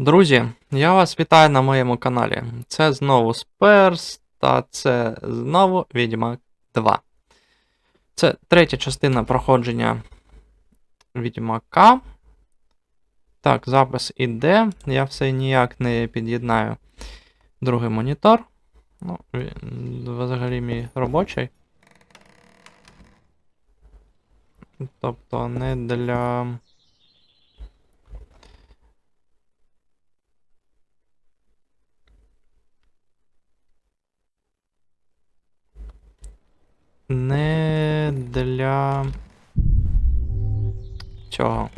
Друзі, я вас вітаю на моєму каналі. Це знову Сперс, та це знову Відьмак 2. Це третя частина проходження Відьмака. Так, запис іде. Я все ніяк не під'єднаю другий монітор. Ну, взагалі мій робочий. Тобто не для... Не для цього.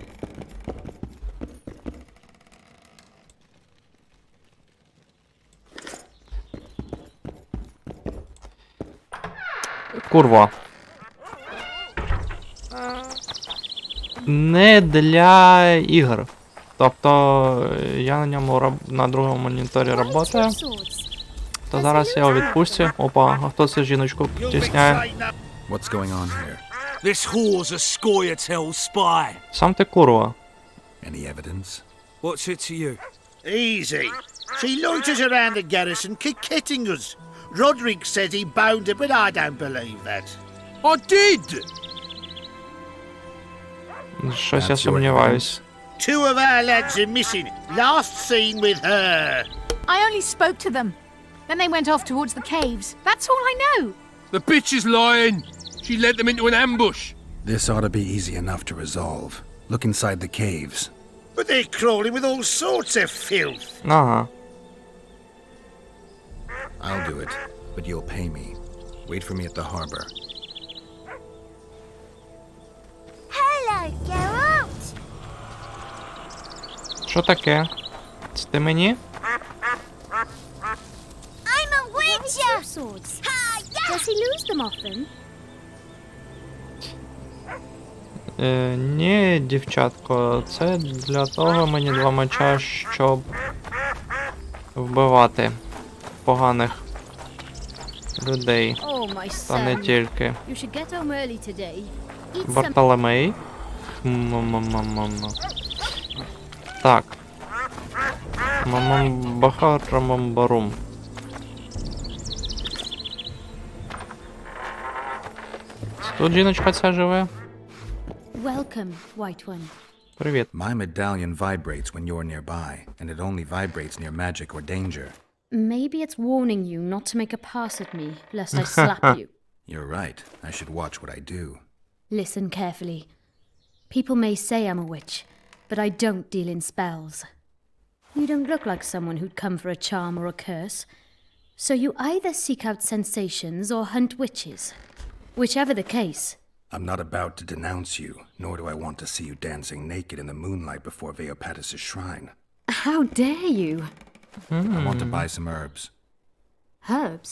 Курва. Не для ігор. Тобто я на ньому на другому моніторі працюю. То зараз я у відпустці. Опа, а хто це жіночку тісняє? What's going on here? This whore's a Scoia'tail spy. Сам ти курва. Any evidence? What's it to you? Easy. She loiters around the garrison kick-kitting us. Roderick said he bound her, but I don't believe that. I did! Щось я сумніваюсь. Two of our lads are missing. Last seen with her. I only spoke to them. Then they went off towards the caves. That's all I know. The bitch is lying. She led them into an ambush. This ought to be easy enough to resolve. Look inside the caves. But they're crawling with all sorts of filth. Ага. I'll do it, but you'll pay me. Wait for me at the harbor. Hello, Geralt. Що таке? Це ти мені? I'm a witcher. Swords. Does he lose them often? Ні, дівчатко, це для того мені два меча, щоб вбивати поганих людей. Oh, my Та не son. тільки. You should get home early today. Eat some. Бартоломей. Так. Мамамбахарамамбарум. Тут жіночка ця живе. Welcome, White One. Привіт. My medallion vibrates when you're nearby, and it only vibrates near magic or danger. Maybe it's warning you not to make a pass at me, lest I slap you. You're right. I should watch what I do. Listen carefully. People may say I'm a witch, but I don't deal in spells. You don't look like someone who'd come for a charm or a curse. So you either seek out sensations or hunt witches. Whichever the case. I'm not about to denounce you, nor do I want to see you dancing naked in the moonlight before Veopatis' shrine. How dare you? I want to buy some herbs Herbs?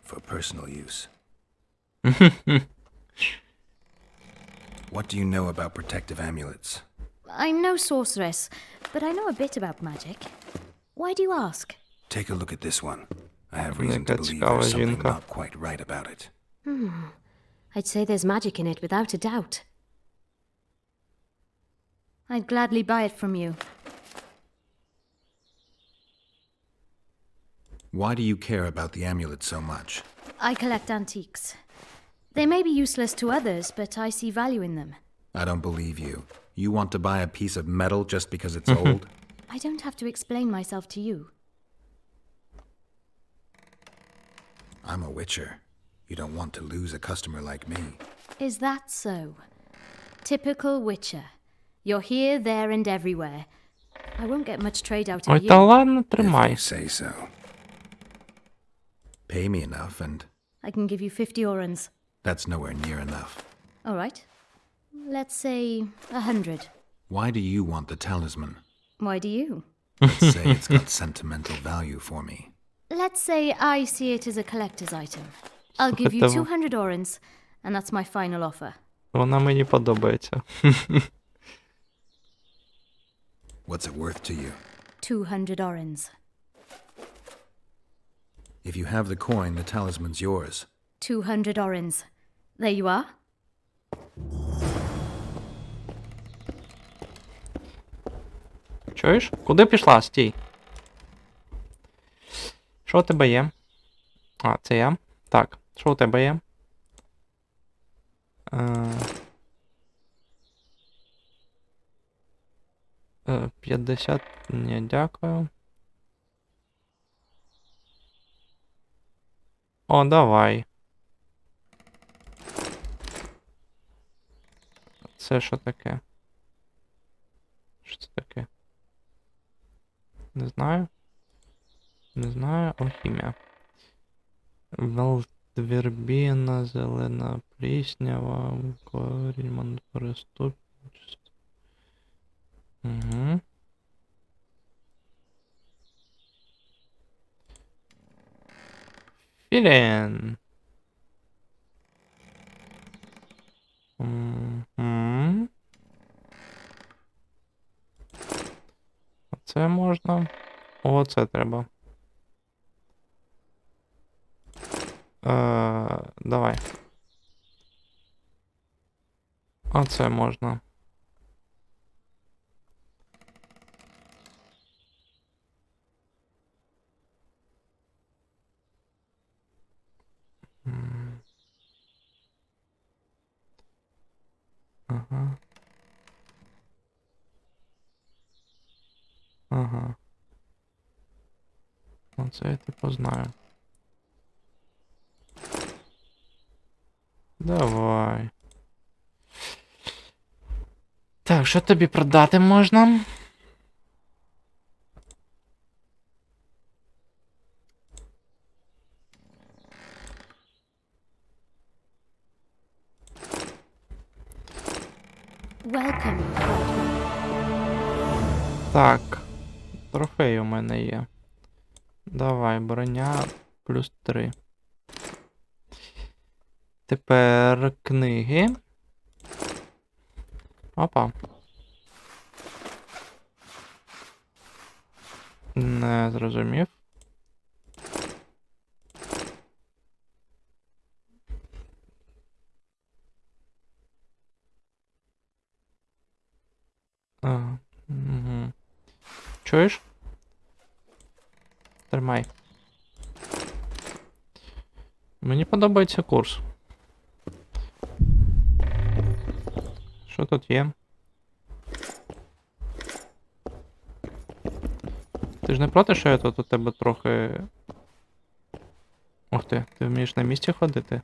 for personal use. What do you know about protective amulets? I'm no sorceress, but I know a bit about magic. Why do you ask? Take a look at this one. I have reason to believe цікава there's something жінка. not quite right about it. I'd say there's magic in it without a doubt. I'd gladly buy it from you. Why do you care about the amulet so much? I collect antiques. They may be useless to others, but I see value in them. I don't believe you. You want to buy a piece of metal just because it's old? I don't have to explain myself to you. I'm a witcher. You don't want to lose a customer like me. Is that so? Typical witcher. You're here, there, and everywhere. I won't get much trade out Ой, of та you. ладно, If тримай. you say so. Pay me enough and I can give you 50 orans. that's nowhere near enough. All right. Let's say 100. Why do you want the talisman? Why do you? Let's say it's got sentimental value for me. Let's say I see it as a collector's item. I'll give you Слухайте, 200 orans, and that's my final offer. Вона мені подобається. What's it worth to you? 200 orans. If you have the coin, the talisman's yours. 200 orans. There you are. Чуєш? Куди пішла? Стій. Що у тебе є? А, це я. Так, що у тебе є? 50. Ні, дякую. О, давай. Це що таке? Що це таке? Не знаю. Не знаю. Алхімія. Велдвербіна, зелена пліснява, корінь, переступність. Угу. Філін. Угу. Оце можна. Оце треба. Давай. Оце можна. Ага. Ага. Оце я типу знаю. Давай. Так, що тобі продати можна? Welcome. Так. Трофей у мене є. Давай, броня +3. Тепер книги. Опа. Не зрозумів. Угу. Чуєш? Тримай. Мені подобається курс. Що тут є? Ти ж не проти, що я тут у тебе трохи... Ух ти вмієш на місці ходити?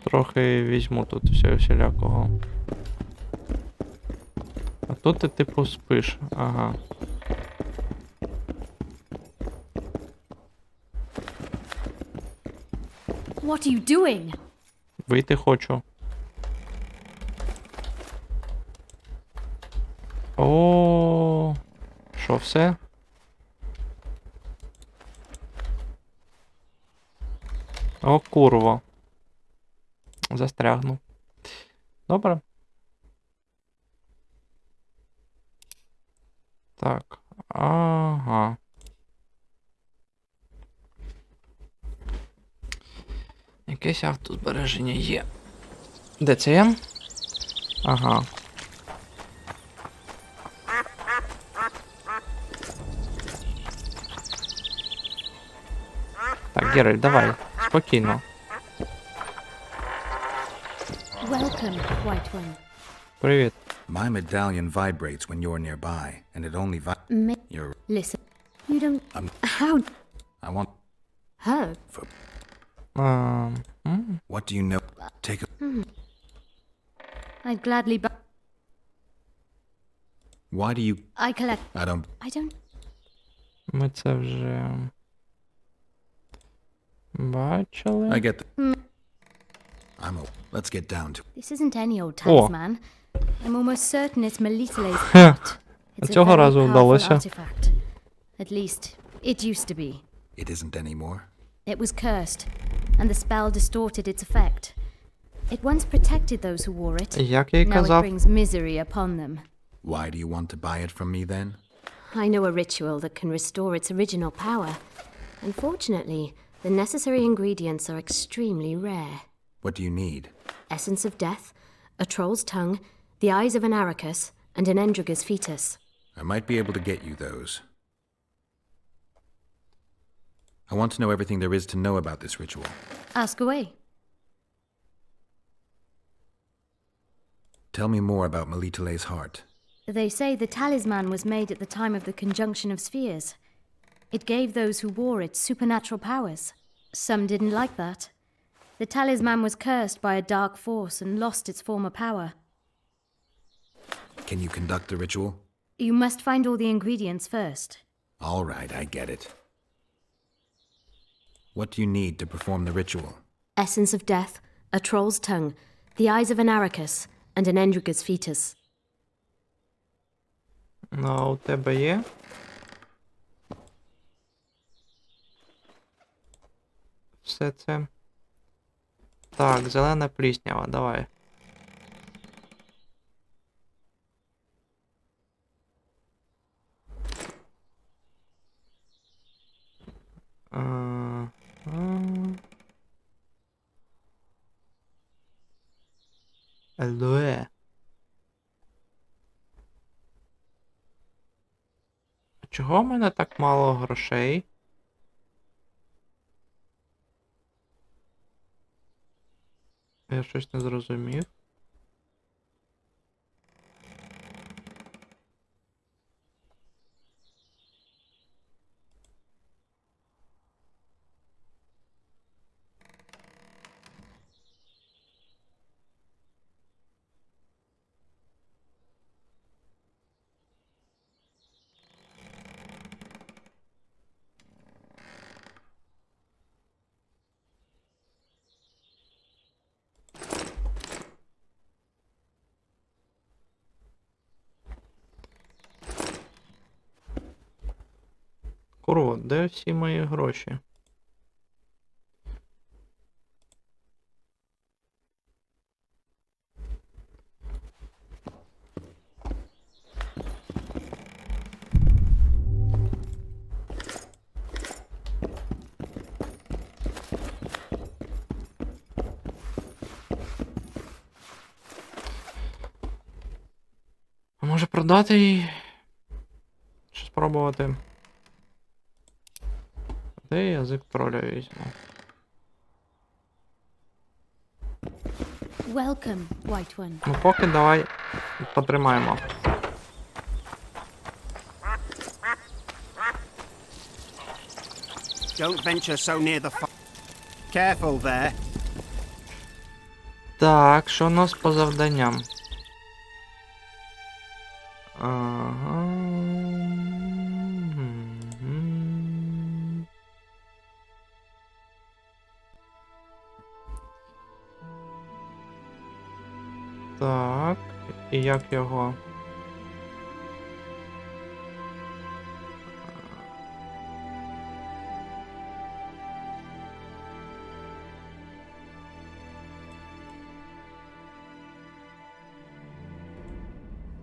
Трохи візьму тут всілякого. А тут ти типу спиш, ага. What are you doing? Вийти хочу. О, що, все? О, курво. Застрягну. Добре. Так. Ага. Якесь автозбереження є. Де це є? Ага. Так, Геральт, давай. Спокійно. Welcome, White One. Привіт. My medallion vibrates when you're nearby, and it only You're... Listen. You don't... How... I want... Her? For... What do you know? Take a... I'd gladly buy... Why do you... I collect... I don't... Ми це вже... бачили. I get the... Let's get down to... This isn't any old talisman. I'm almost certain it's Melitele's art. It's a Цього very разу powerful вдалося. artifact. At least, it used to be. It isn't anymore? It was cursed, and the spell distorted its effect. It once protected those who wore it. Як я й Now it казав. brings misery upon them. Why do you want to buy it from me then? I know a ritual that can restore its original power. Unfortunately, the necessary ingredients are extremely rare. What do you need? Essence of death, a troll's tongue, the eyes of an aracus, and an Endriger's fetus. I might be able to get you those. I want to know everything there is to know about this ritual. Ask away. Tell me more about Melitele's heart. They say the talisman was made at the time of the conjunction of spheres. It gave those who wore it supernatural powers. Some didn't like that. The talisman was cursed by a dark force and lost its former power. Can you conduct the ritual? You must find all the ingredients first. All right, I get it. What do you need to perform the ritual? Essence of death, a troll's tongue, the eyes of an Arrakis, and an Endriger's fetus. Ну, а у тебе є? Все це. Так, зелена пліснява, давай. Алоэ. Чого в мене так мало грошей? Я щось не зрозумів. Курва, де всі мої гроші? А може продати її? Чи спробувати? Де я язик троля візьму? Welcome, White One. Ну поки давай потримаємо. Don't venture so near the fire. Careful there. Так, що у нас по завданням? Ага. Так, і як його?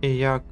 І як?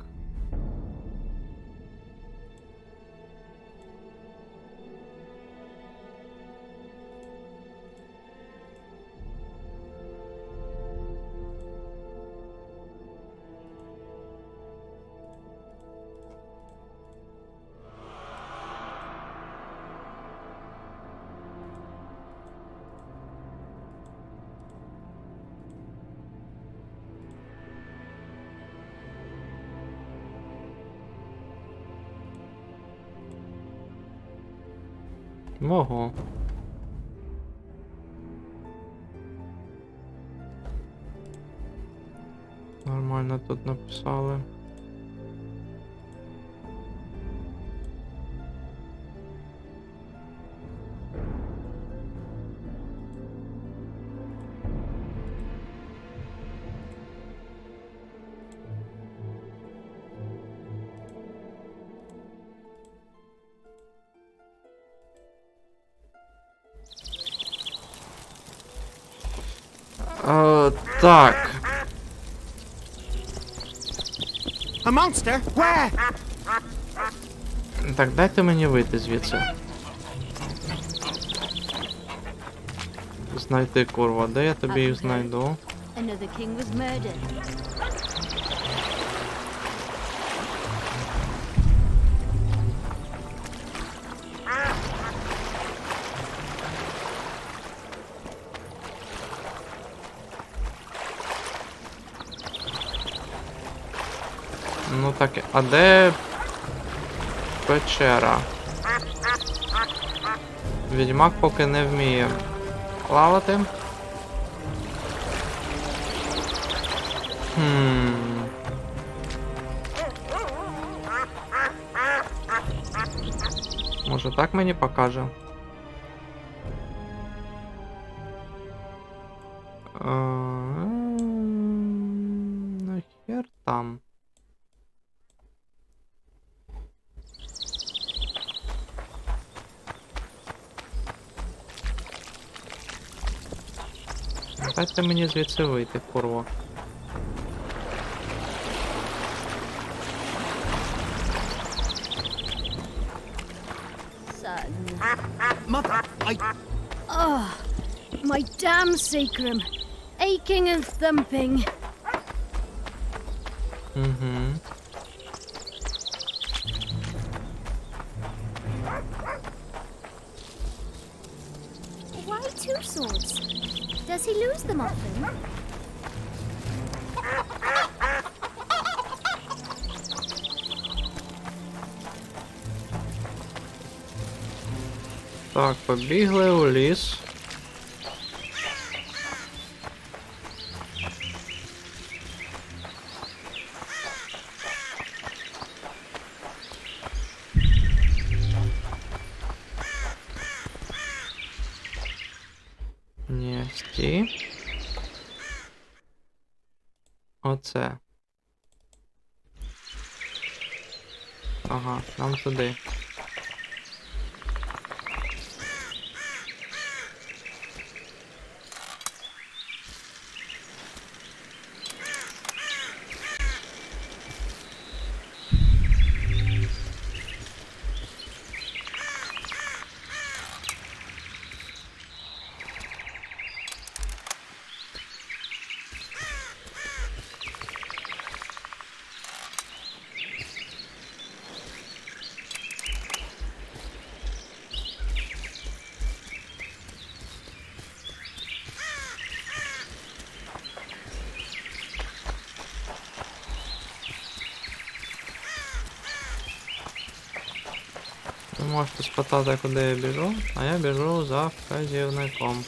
Ого. Нормально тут написали. Так. A monster? Where? Так, дайте мені вийти звідси. Знайти, курва, де я тобі їх знайду? Another king was murdered. Ну так, а де печера? Відьмак поки не вміє плавати. Може так мені покаже? Нахер там. Дайте мені звідси вийти, курва. Mother, Oh, my damn sacrum. Aching and thumping. Угу. Why two swords? Does he lose them often? Так, побігли у ліс. Ні, стій. Оце. Ага, нам туди. Ви можете спитати, куди я біжу, а я біжу за вказівником.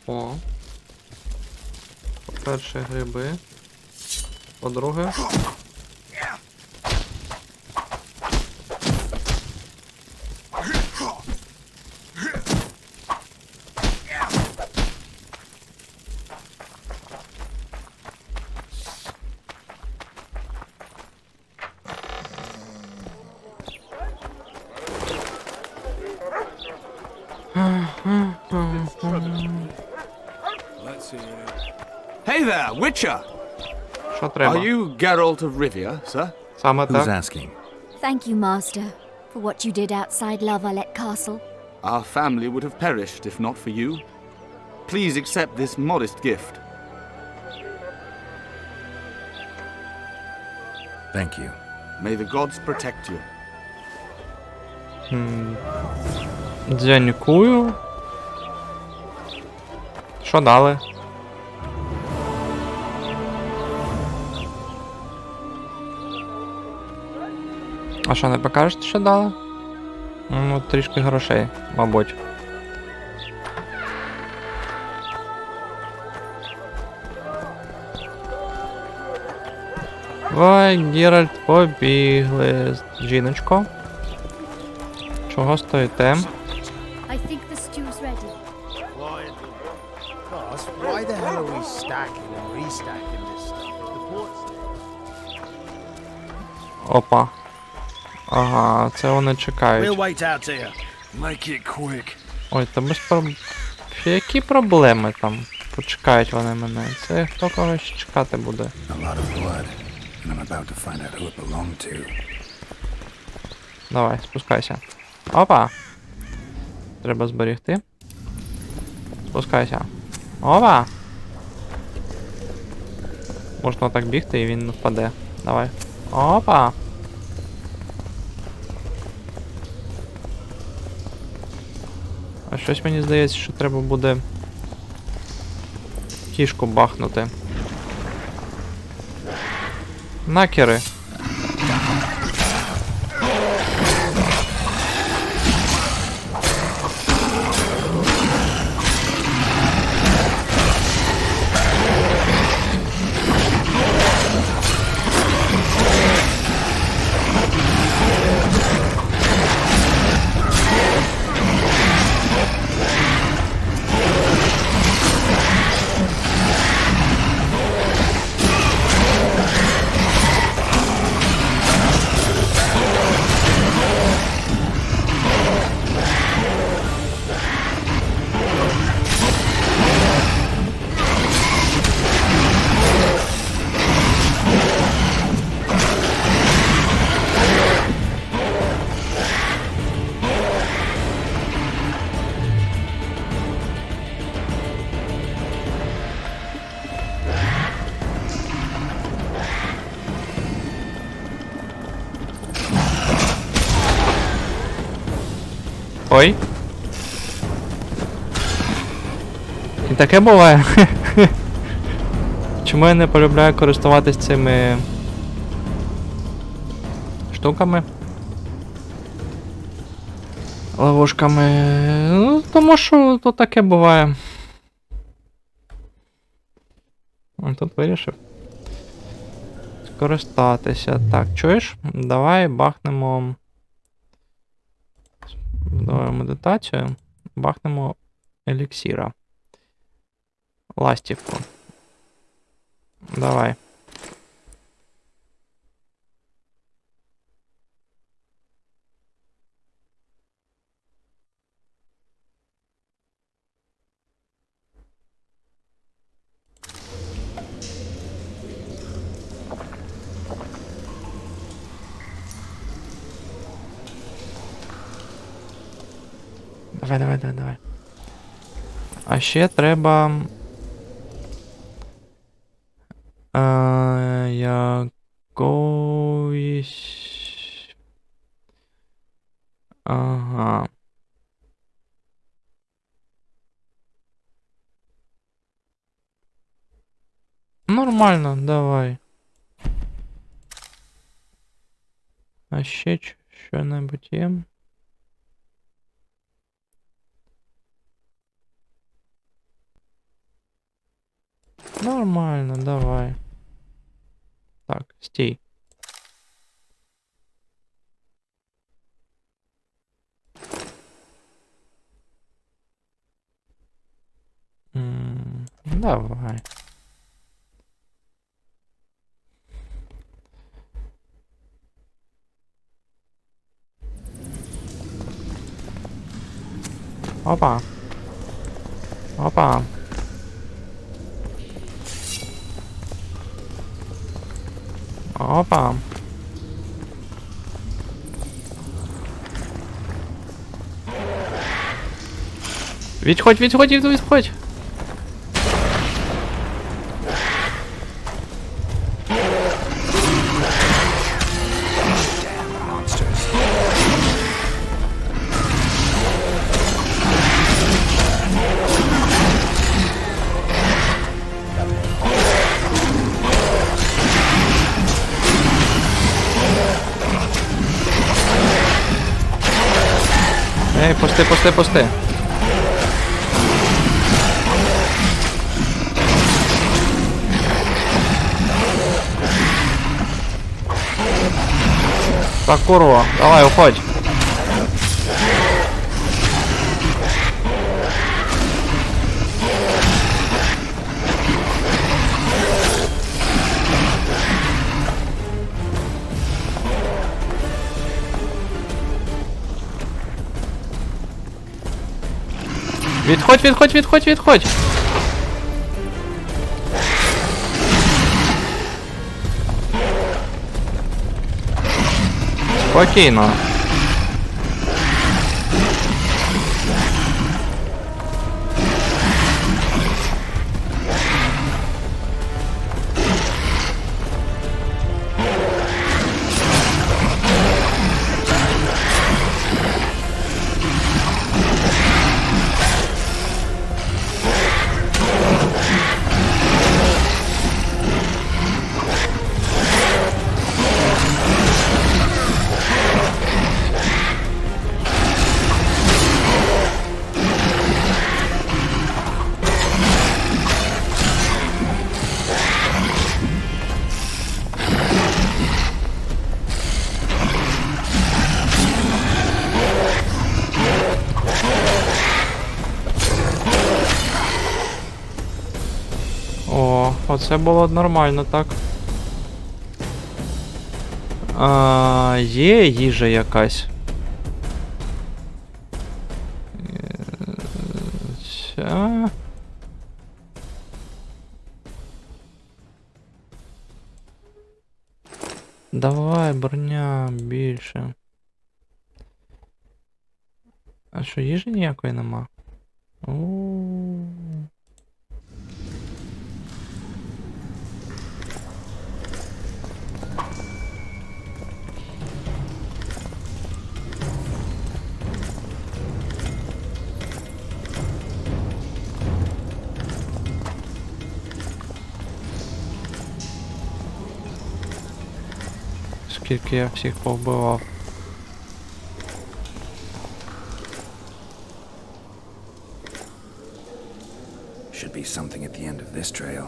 О. По-перше, гриби. По-друге... Hey there, Witcher! Що треба? Are you Geralt of Rivia, sir? Саме Who's так. asking? Thank you, Master, for what you did outside Lavalette Castle. Our family would have perished if not for you. Please accept this modest gift. Thank you. May the gods protect you. Дякую. Що дали? А що, не покажете, що дали? Ну, трішки грошей, мабуть. Ой, Геральт, побігли. Жіночко. Чого стоїте? I think the stew's ready. Boss, why the hell are we stacking and restacking this stuff? The port's Опа. Ага, це вони We'll чекають. wait out here. Make it quick. Ой, та без Які проблеми там? Почекають вони мене. Це хто когось чекати буде. A lot of blood, and I'm about to find out who it belonged to. Давай, спускайся. Опа! Треба зберігти. Спускайся. Опа! Можна так бігти і він впаде. Давай. Опа! А щось мені здається, що треба буде кішку бахнути. Накери. Ой. І таке буває. Чому я не полюбляю користуватись цими штуками? Ловушками. Ну, тому що то таке буває. А тут вирішив скористатися. Так, чуєш? Давай бахнемо. Давай медитацію. Бахнемо еліксіра. Ластівку. Давай. Давай. А ще треба... якоїсь... Ага. Нормально, давай. А ще що-небудь є? Нормально, давай. Так, стій. Давай. Опа. Опа. Опа. Відходь. Ей, пусти. Так, курва, давай, уходь. Відходь. Спокійно. Оце було нормально, так. Є їжа якась. Ця. Давай, броня, більше. А що, їжі ніякої нема? У-у-у. Скільки я всіх повбивав. Should be something at the end of this trail.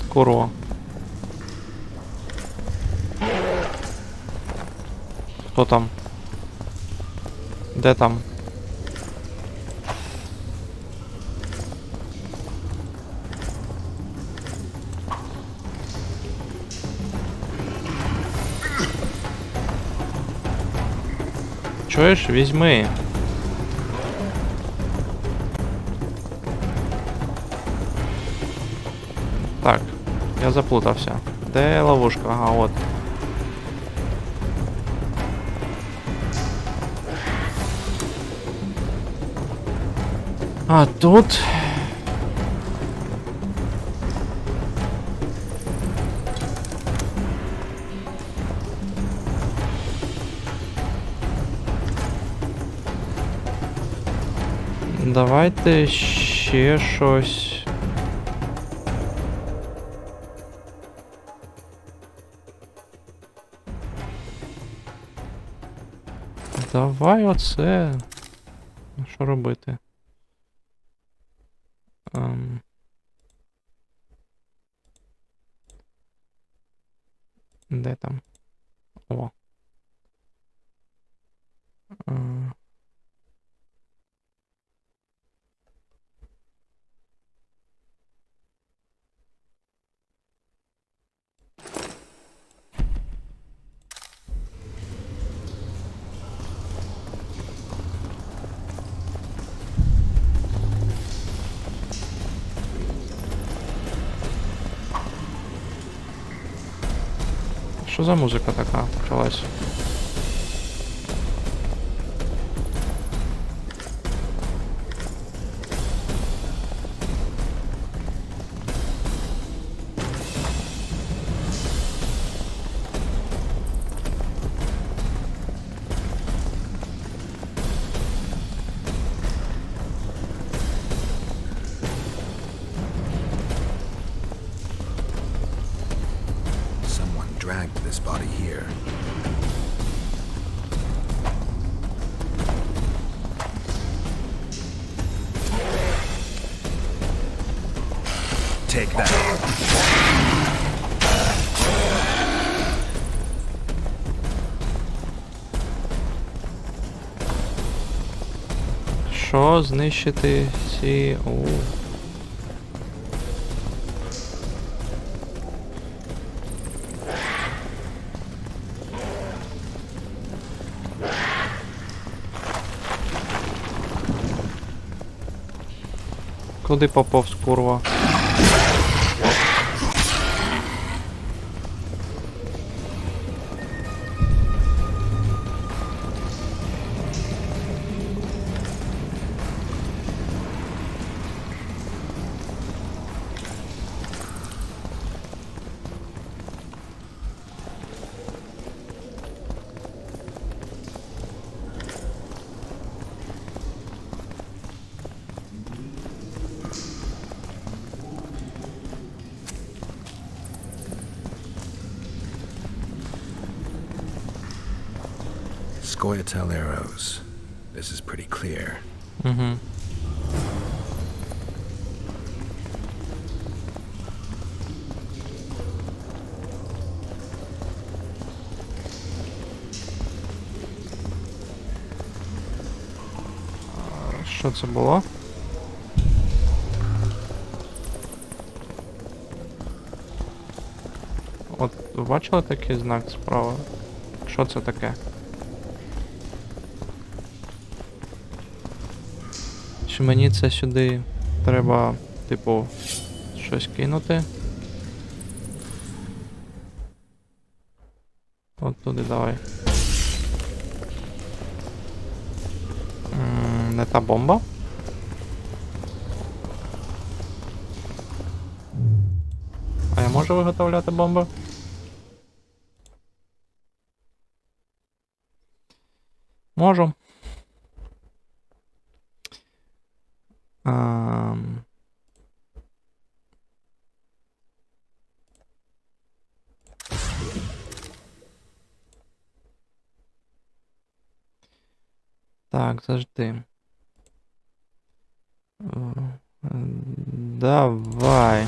Курва. Хто там? Де там? Чуєш? Візьми. Так, я заплутався. Де ловушка? Ага, от. А тут... Давайте ще щось. Давай оце. Що робити? Де там? О. Що за музика така почалась? Dragged this body here. Take that. Що знищити ці... Куди поповз, курва? Scoia'tael arrows. This is pretty clear. Угу. Що це було? От, ви бачили такий знак справа? Що це таке? Чи мені це сюди треба, типу, щось кинути? От туди давай. Не та бомба? А я можу виготовляти бомби? Можу. Так, завжди. Давай.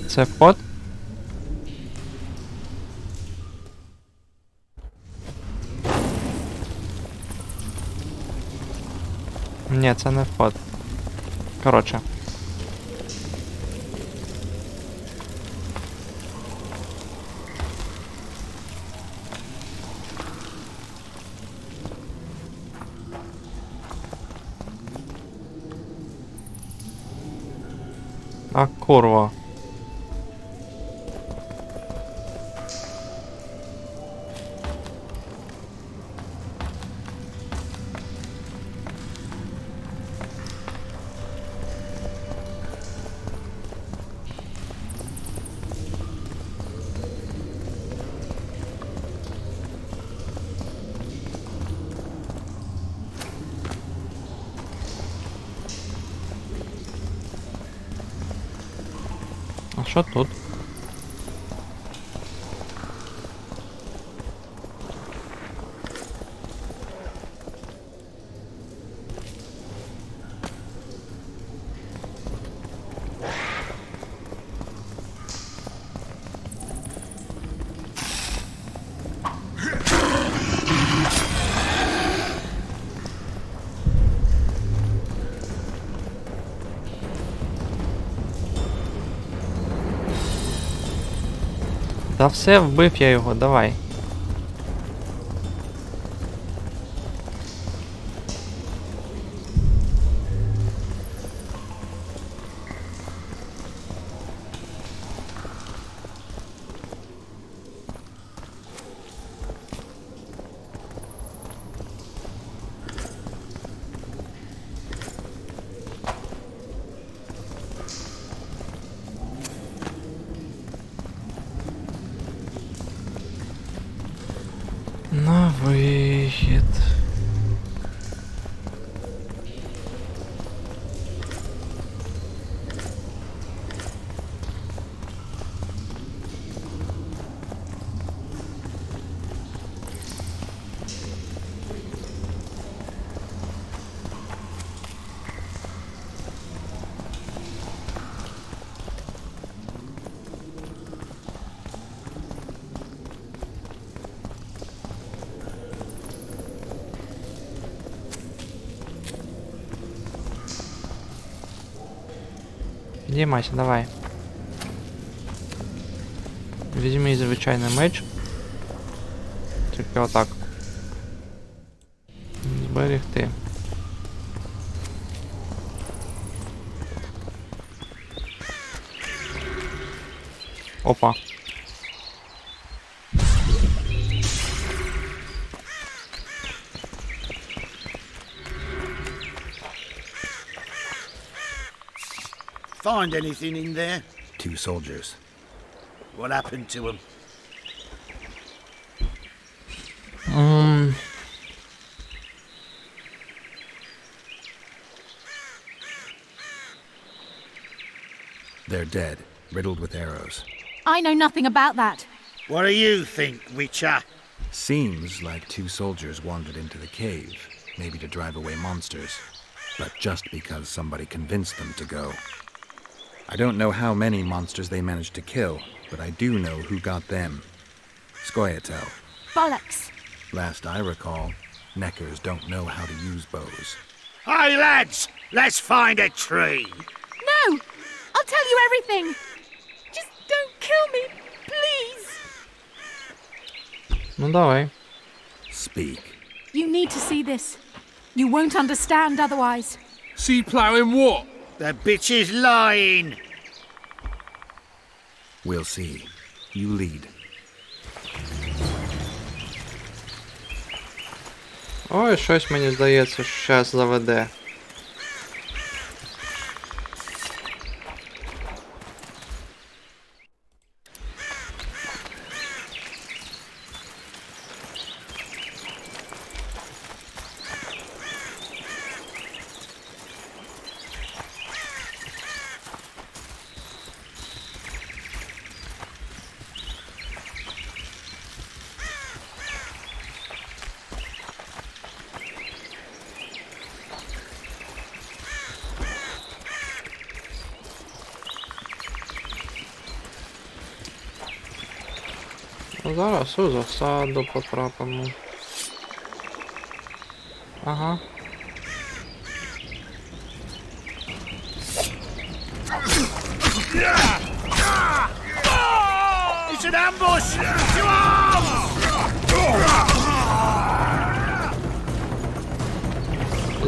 Це вход? Ні, це не вход. Коротше. А курва. А що тут? Та все, вбив я його, давай. На вихід. Підіймайся, давай. Візьми звичайний меч. Тільки отак. Зберегти. Опа. Find anything in there? 2 soldiers. What happened to them? They're dead, riddled with arrows. I know nothing about that. What do you think, Witcher? Seems like 2 soldiers wandered into the cave, maybe to drive away monsters, but just because somebody convinced them to go. I don't know how many monsters they managed to kill, but I do know who got them. Skoyatel. Bollocks. Last I recall, neckers don't know how to use bows. Hey, lads! Let's find a tree! No! I'll tell you everything. Just don't kill me, please. Ну давай. Speak. You need to see this. You won't understand otherwise. See ploughing what? The bitch is lying! We'll see. You lead. Ой, щось мені здається, що щас заведе. Зараз у засаду потрапимо. Ага. It's an ambush! To arms!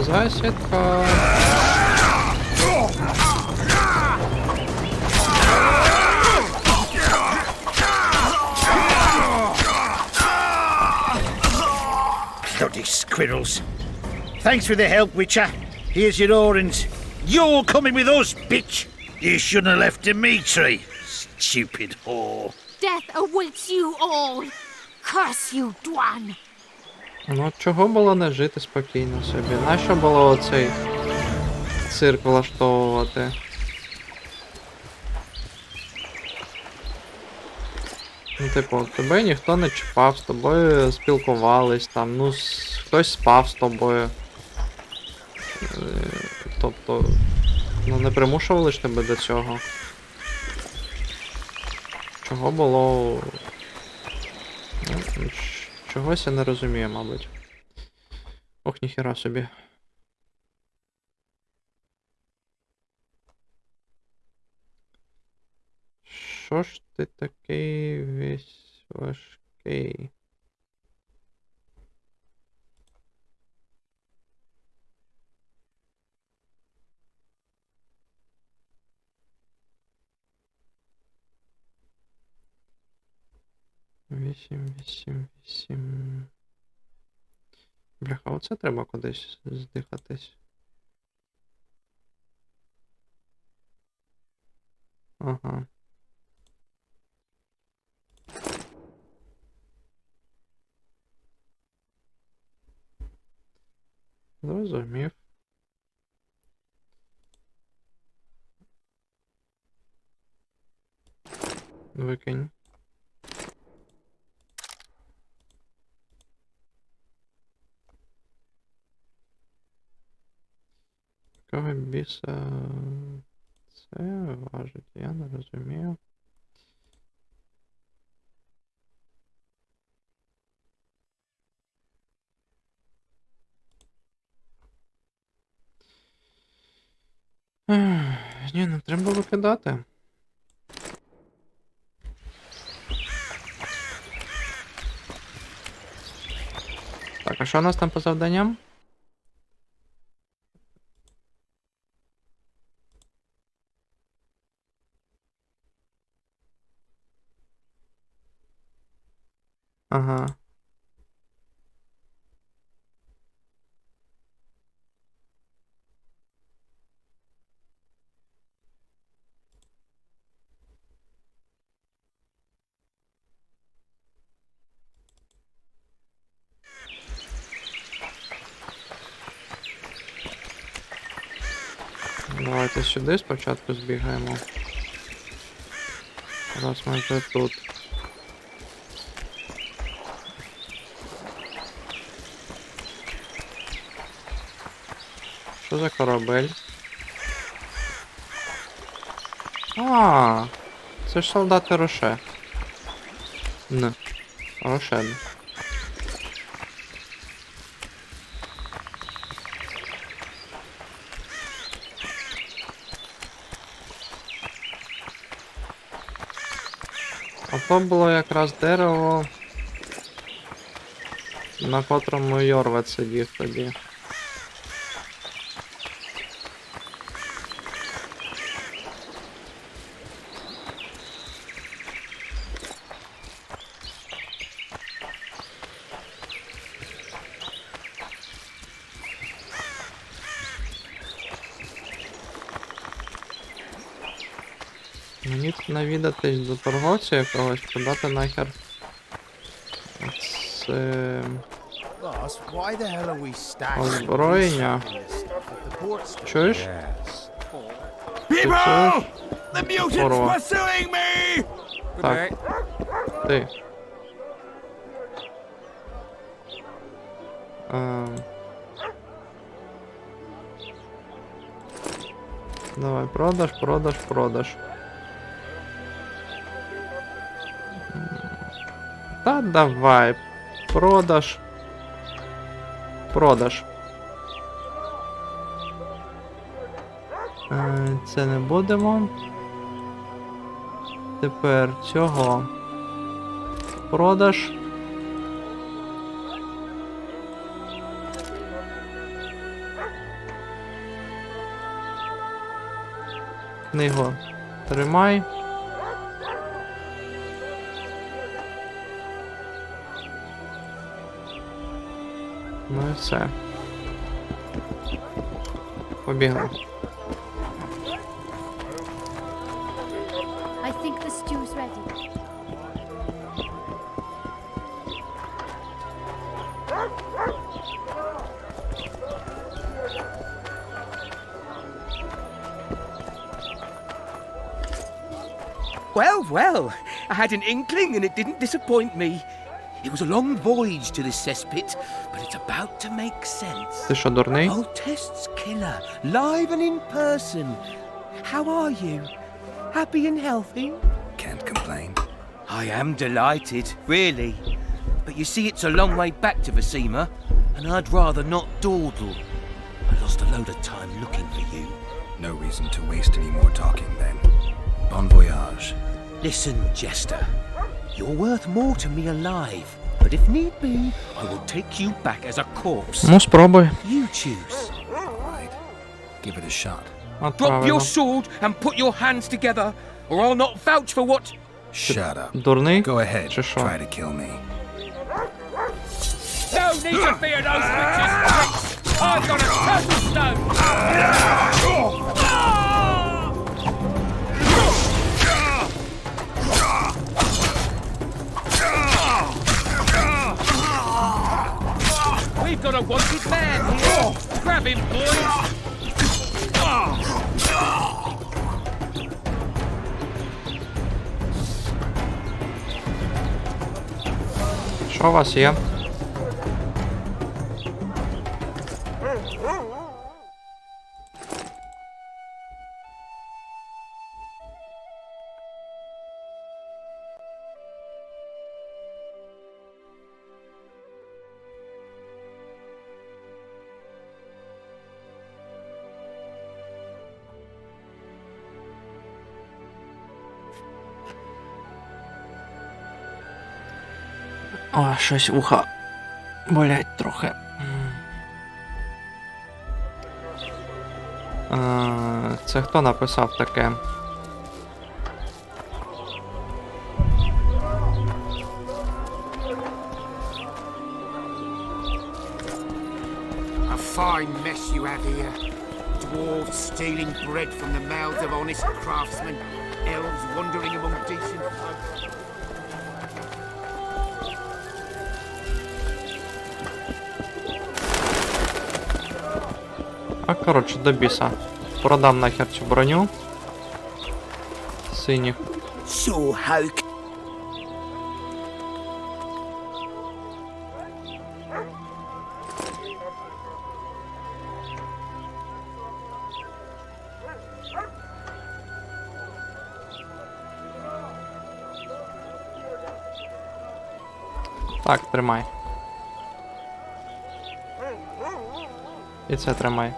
Засідка. Bloody squirrels. Thanks for the help, Witcher. Here's your orange. You're coming with us, bitch! You shouldn't have left Dimitri. Stupid whore. Death awaits you all. Curse you, Dwan. Ну, чого було не жити спокійно собі? Нащо було оцей цирк влаштовувати? Ну, типу, тебе ніхто не чіпав, з тобою спілкувались, там, ну, хтось спав з тобою. Тобто, ну, не примушували ж тебе до цього. Чого було... Ну, чогось я не розумію, мабуть. Ох, ніхера собі. Що ж ти такий весь важкий? Вісім. Бляха, оце треба кудись здихатись. Ага. Зрозумів. Викинь. Якого біса це важить? Я не розумію. Ні, не треба викидати. Так, а що у нас там по завданням? Ага. Давайте сюди спочатку збігаємо. Раз ми вже тут. Що за корабель? А, це ж солдати Роше. Рошен. А то було якраз дерево, на котрому Йорвет сидів тоді. Мені б навідатись до торговця якогось, продати нахер. Це... озброєння. Чуєш? People! The mutant's pursuing me! Так. Ти. Давай, продаж. Та давай, продаж. Це не будемо. Тепер цього. Продаж. Книгу тримай. Ну і все. Побігли. I think the stew's ready. Well, I had an inkling and it didn't disappoint me. It was a long voyage to this cesspit, but it's about to make sense. Ти що, дурний? Old Test's killer, live and in person. How are you? Happy and healthy? Can't complain. I am delighted, really. But you see, it's a long way back to Vasima, and I'd rather not dawdle. I lost a load of time looking for you. No reason to waste any more talking then. Bon voyage. Listen, Jester. You're worth more to me alive, but if need be, I will take you back as a corpse. Ну, спробуй. You choose. Right. Give it a shot. От Drop правильно. your sword and put your hands together, or I'll not vouch for what... Shut up. Дурний? Go ahead. Чи що? Try to kill me. No need to fear those witches, pricks! I've got a turtle stone! We've got a wanted man here! Grab him, boys! Що у вас є? О, щось вуха болять трохи. Це хто написав таке? A fine mess you have here. Dwarves stealing bread from the mouths of honest craftsmen. Elves wandering among decent folk. А коротше, до біса. Продам нахер цю броню. Синіх. So how Так, тримай. І це тримай.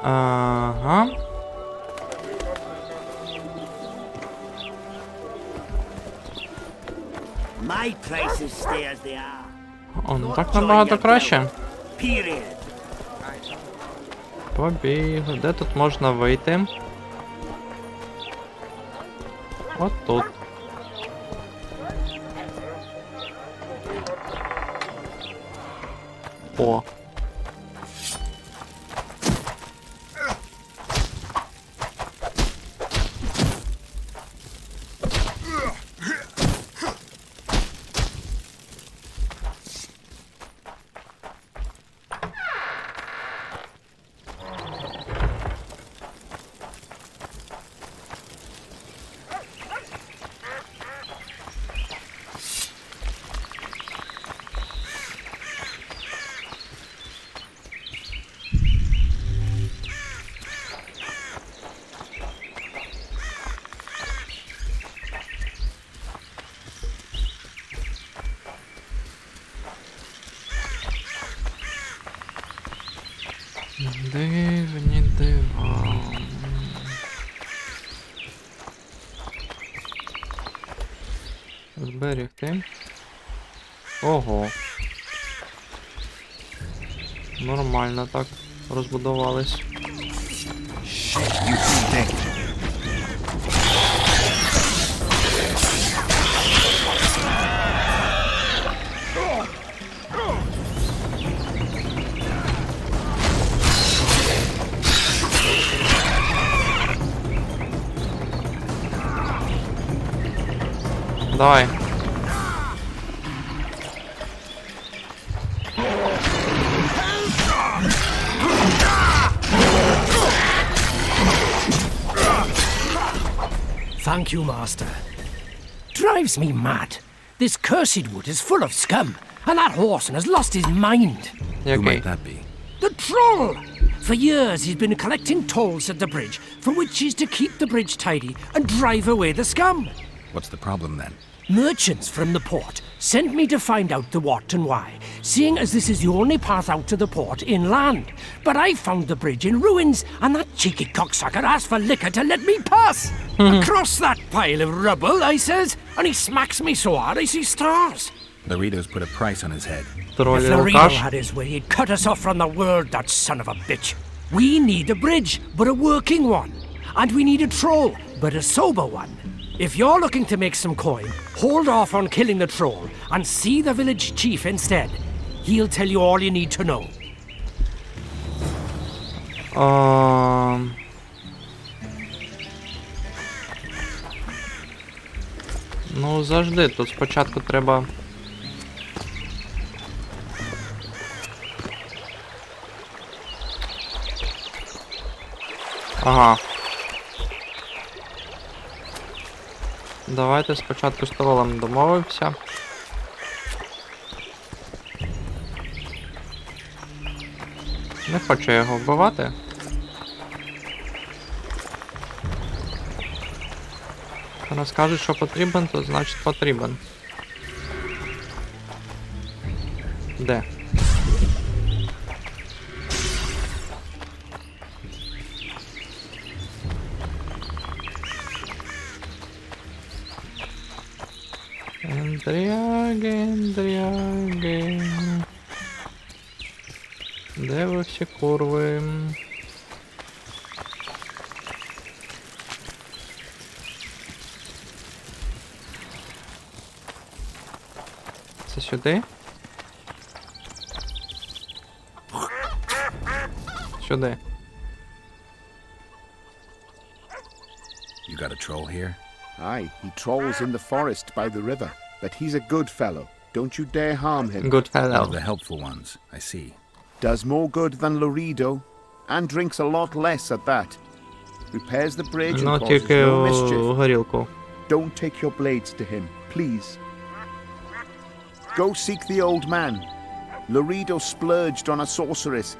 Ага. my prices stay as they are. О, ну так набагато краще. Period. Побігли. Де тут можна вийти? От тут. О. Дивні дива. Зберігти. Ого. Нормально так розбудувались. Давай. Thank you, Master. Drives me mad. This cursed wood is full of scum, and that horseman has lost his mind. Who might that be? The troll! For years he's been collecting tolls at the bridge, for which is to keep the bridge tidy and drive away the scum. What's the problem then? Merchants from the port sent me to find out the what and why, seeing as this is the only path out to the port inland. But I found the bridge in ruins, and that cheeky cocksucker asked for liquor to let me pass. Across that pile of rubble, I says, and he smacks me so hard I see stars. Laredo's put a price on his head. If Laredo had his way, he'd cut us off from the world, that son of a bitch. We need a bridge, but a working one. And we need a troll, but a sober one. If you're looking to make some coin, hold off on killing the troll and see the village chief instead. He'll tell you all you need to know. Ну, завжди. Тут спочатку треба... Ага. Давайте спочатку з тролем домовимося. Не хочу я його вбивати. Раз кажуть, що потрібен, то значить потрібен. Де? Дряги. Де ви всі курви? Це сюди? Сюди. You got a troll here? Aye, he trolls in the forest by the river, but he's a good fellow. Don't you dare harm him. Good One fellow. of the helpful ones, I see. Does more good than Laredo. and drinks a lot less at that. Repairs the bridge and Ну, causes тільки no mischief. горілку. Don't take your blades to him, please. Go seek the old man. Loredo splurged on a sorceress.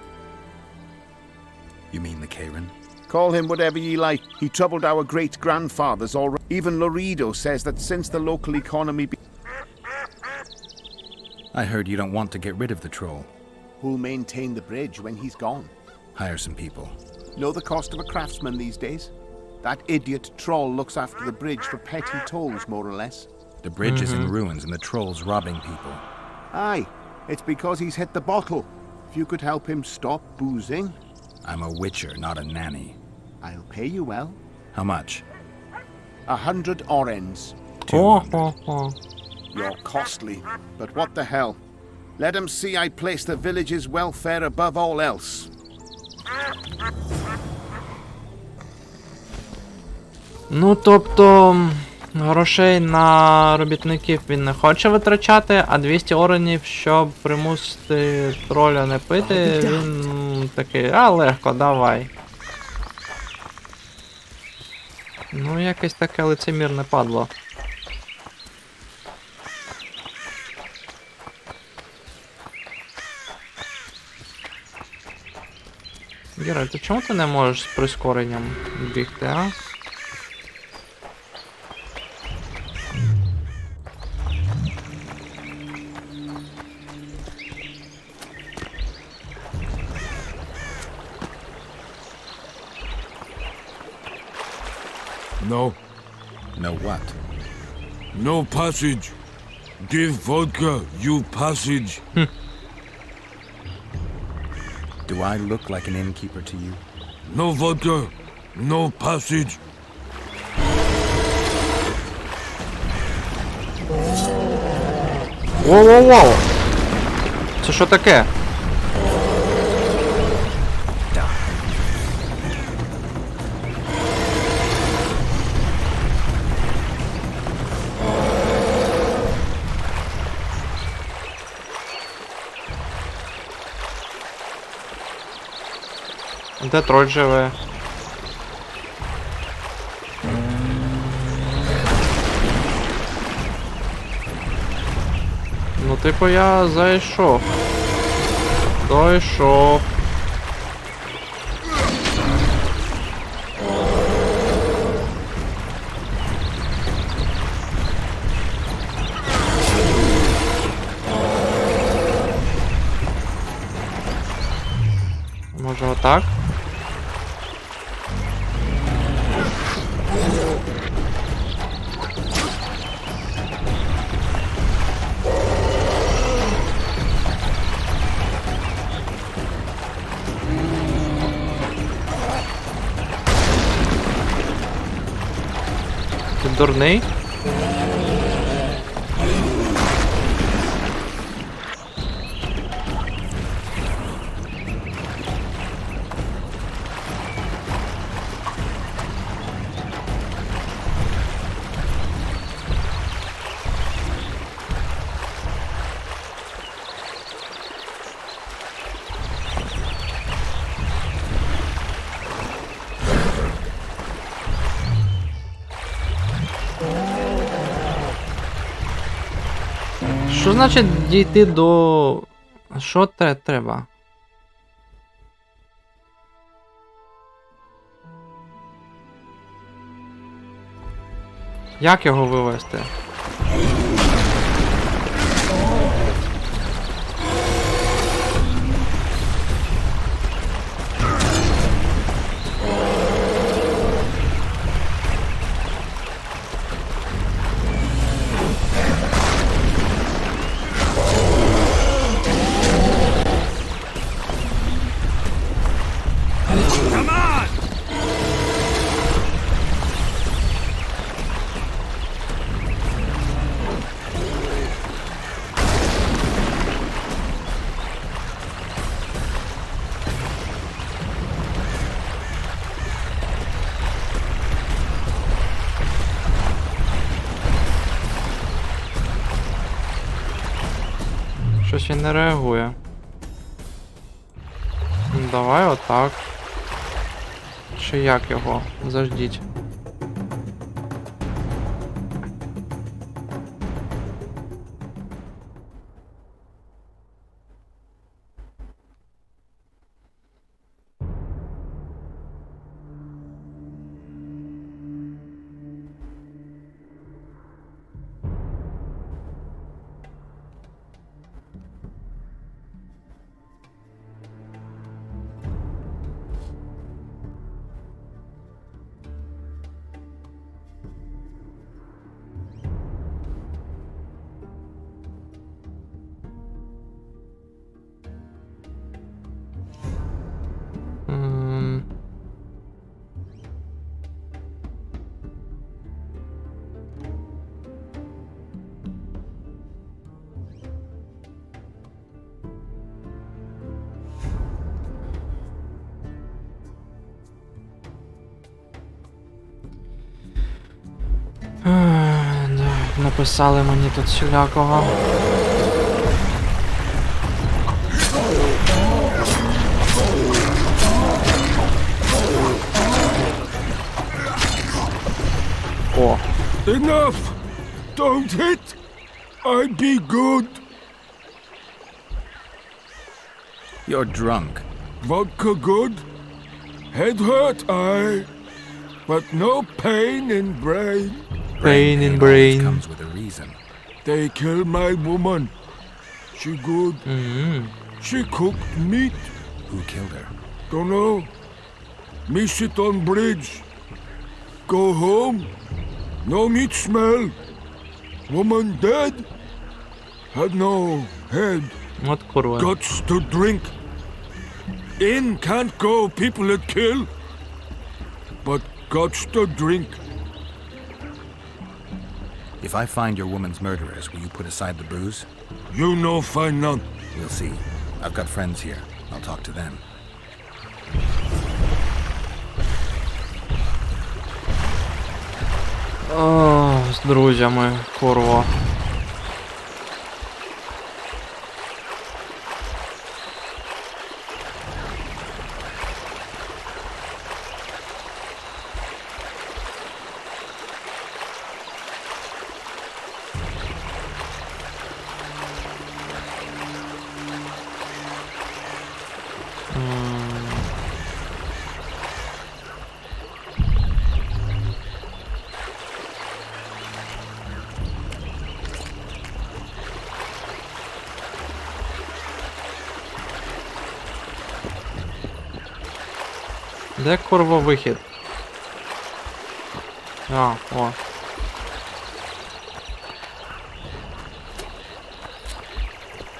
You mean the Karen? Call him whatever ye like. He troubled our great-grandfathers already. Even Loredo says that since the local economy... I heard you don't want to get rid of the troll. Who'll maintain the bridge when he's gone? Hire some people. Know the cost of a craftsman these days? That idiot troll looks after the bridge for petty tolls, more or less. The bridge is in ruins and the troll's robbing people. Aye, it's because he's hit the bottle. If you could help him stop boozing... I'm a witcher, not a nanny. I'll pay you well. How much? 100 orens. О-хо-хо. You're costly, but what the hell? Let him see I place the village's welfare above all else. Ну, тобто, грошей на робітників він не хоче витрачати, а 200 оренів, щоб примусити троля не пити, він такий, легко, давай. Ну, якесь таке лицемірне падло. Геральт, чому ти не можеш з прискоренням бігти, а? No. No what? No passage. Give vodka, you passage. Do I look like an innkeeper to you? No vodka, no passage. Воу-воу-воу! Це що таке? Де троль живе? Ну, типу, я зайшов. Дойшов. Може отак? Ти дурний? Що значить дійти до... Що треба? Як його вивести? Щось він не реагує. Давай отак. Чи як його? Заждіть. Написали мені тут всілякого. О. Enough! Don't hit! I'd be good! You're drunk. Vodka good? Head hurt, aye. But no pain in brain. Pain in brain. Comes with a reason. They killed my woman. She good. She cooked meat. Who killed her? Don't know. Miss it on bridge. Go home. No meat smell. Woman dead. Had no head. От курва. Guts to drink. In can't go people that kill. But guts to drink. If I find your woman's murderers, will you put aside the booze? You no find none. We'll see. I've got friends here. I'll talk to them. О, з друзями, курва. Де курва вихід? А, о.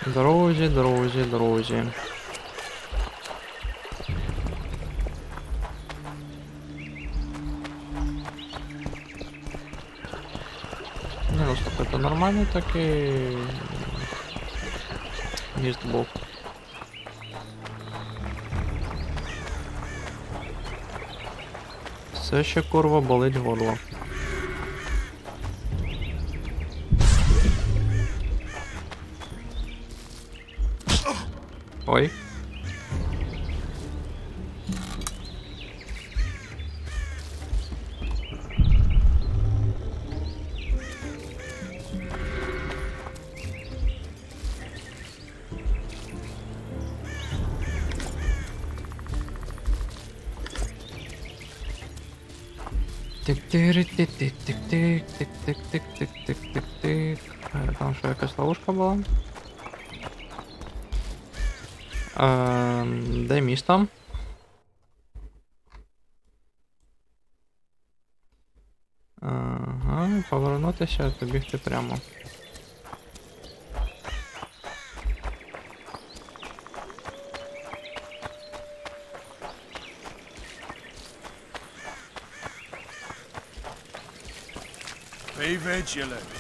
Друзі, друзі, друзі. Не, ну слухайте, нормальний такий міст був. Все ще курва болить горло. Ой. Тик-тик-тик-тик-тик-тик-тик-тик-тик-тик. Там що якась ловушка була? Де місто? Ага, повернутися, побігти прямо. Be vigilant.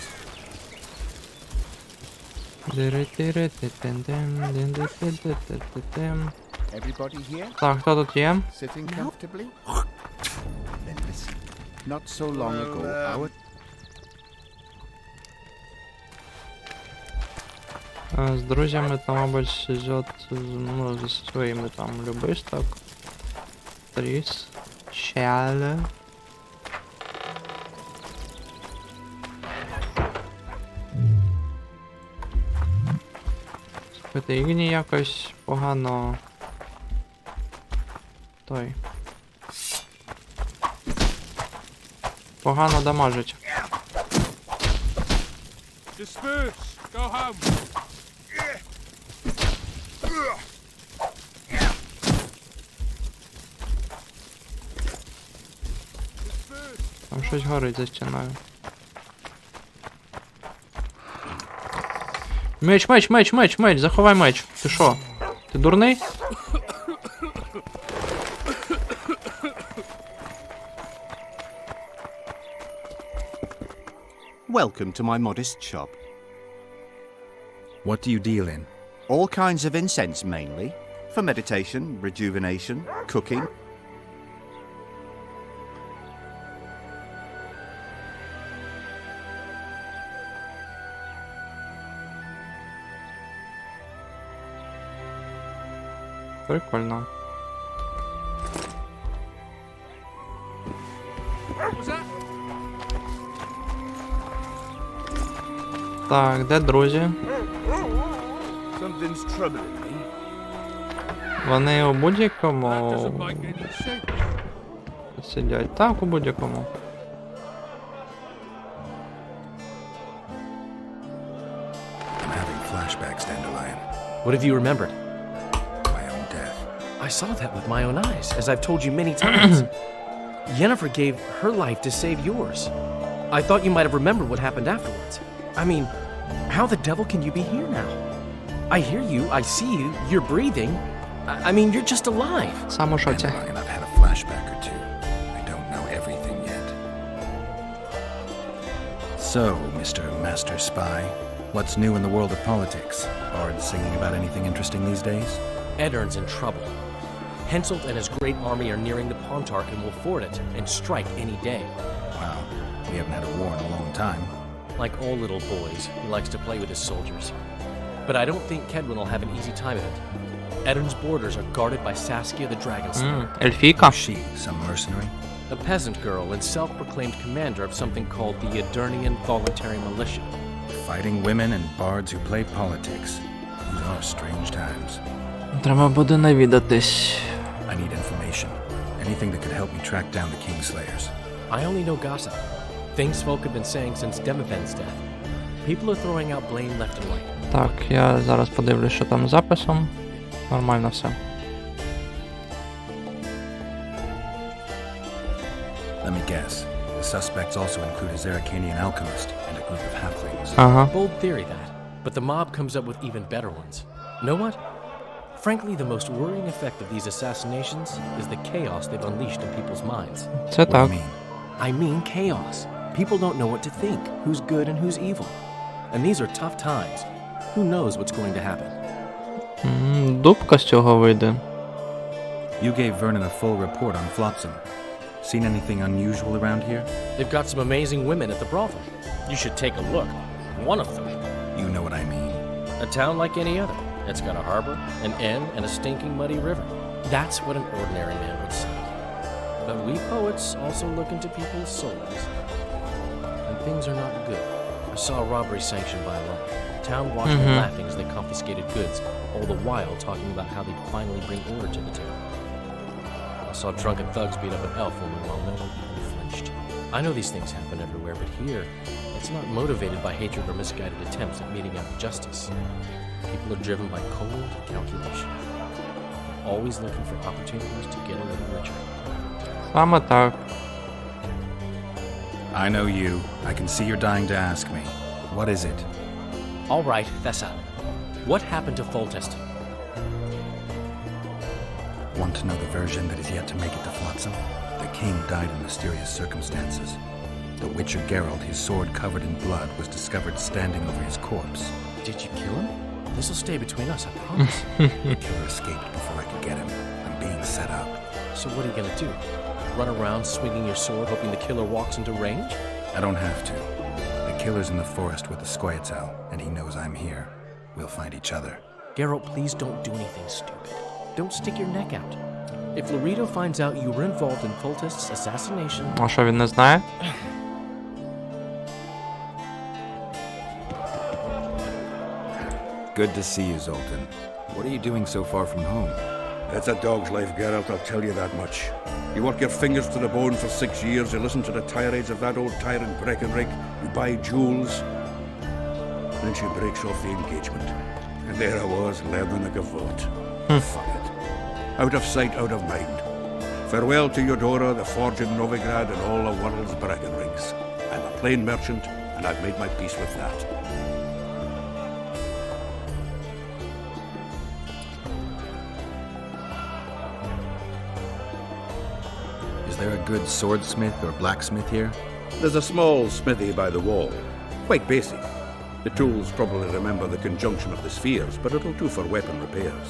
Everybody here? Так, хто тут є? Sitting comfortably? Then listen. Not so long ago, our З друзями там, мабуть, сидять, ну, зі своїми там любиш, так? Тріс. Чел. Слухайте, Ігні якось погано... Погано дамажить. Disperse! Go home! Там щось горить за стіною. Меч! Заховай меч! Ти що? Ти дурний? Welcome to my modest shop. What do you deal in? All kinds of incense mainly, for meditation, rejuvenation, cooking. Прикольно. Так, де друзі? Something's troubling me. Вони у будь-якому сидять. Так, у будь-якому. I'm having flashbacks, Dandelion. What have you remembered? My own death. I saw that with my own eyes, as I've told you many times. Yennefer gave her life to save yours. I thought you might have remembered what happened afterwards. I mean, how the devil can you be here now? I hear you, I see you, you're breathing. I mean, you're just alive. Само шоці. Dandelion, I've had a flashback or two. I don't know everything yet. So, Mr. Master Spy, what's new in the world of politics? Bards singing about anything interesting these days? Eddern's in trouble. Henselt and his great army are nearing the Pontark and will ford it and strike any day. Wow, we haven't had a war in a long time. Like all little boys, he likes to play with his soldiers. But I don't think Kedwin will have an easy time of it. Eddern's borders are guarded by Saskia the Dragonslayer. Elfika. She, some mercenary? A peasant girl and self-proclaimed commander of something called the Edirnian Voluntary Militia. Fighting women and bards who play politics. These are strange times. Треба буде навідатись. I need information. Anything that could help me track down the Kingslayers. I only know gossip. Things folk have been saying since Demavend's death. People are throwing out blame left and right. Так, я зараз подивлюсь, що там з записом. Нормально все. Let me guess. The suspects also include a Zeracanian alchemist and a group of halflings. Bold theory, that. But the mob comes up with even better ones. Know what? Frankly, the most worrying effect of these assassinations is the chaos they've unleashed in people's minds. Це так. I mean chaos. People don't know what to think, who's good and who's evil. And these are tough times. Who knows what's going to happen? Дубка з цього вийде. You gave Vernon a full report on Flotsam. Seen anything unusual around here? They've got some amazing women at the brothel. You should take a look. One of them. You know what I mean. A town like any other. It's got a harbor, an inn, and a stinking muddy river. That's what an ordinary man would say. But we poets also look into people's souls. And things are not good. I saw a robbery sanctioned by law. Town watchmen laughing as they confiscated goods, all the while talking about how they'd finally bring order to the town. I saw drunken thugs beat up an elf woman while no one even flinched. I know these things happen everywhere, but here, it's not motivated by hatred or misguided attempts at meting out justice. People are driven by cold calculation, always looking for opportunities to get a little richer. Саме так. I know you. I can see you're dying to ask me. What is it? All right, Thessa. What happened to Foltest? Want to know the version that is yet to make it to Flotsam? The king died in mysterious circumstances. The Witcher Geralt, his sword covered in blood, was discovered standing over his corpse. Did you kill him? This'll stay between us, I promise. The killer escaped before I could get him. I'm being set up. So what are you gonna do? Run around swinging your sword hoping the killer walks into range? I don't have to. The killer's in the forest with the Squoia'tael, and he knows I'm here. We'll find each other. Geralt, please don't do anything stupid. Don't stick your neck out. If Laredo finds out you were involved in cultists' assassination... А що, він не знає? Good to see you, Zoltan. What are you doing so far from home? It's a dog's life, Geralt, I'll tell you that much. You work your fingers to the bone for 6 years, you listen to the tirades of that old tyrant Breckenridge, you buy jewels. Then she breaks off the engagement. And there I was, learning like a vault. Fuck it. Out of sight, out of mind. Farewell to Eudora, the forge in Novigrad, and all the world's Breckenridges. I'm a plain merchant, and I've made my peace with that. Is there a good swordsmith or blacksmith here? There's a small smithy by the wall. Quite basic. The tools probably remember the conjunction of the spheres, but it'll do for weapon repairs.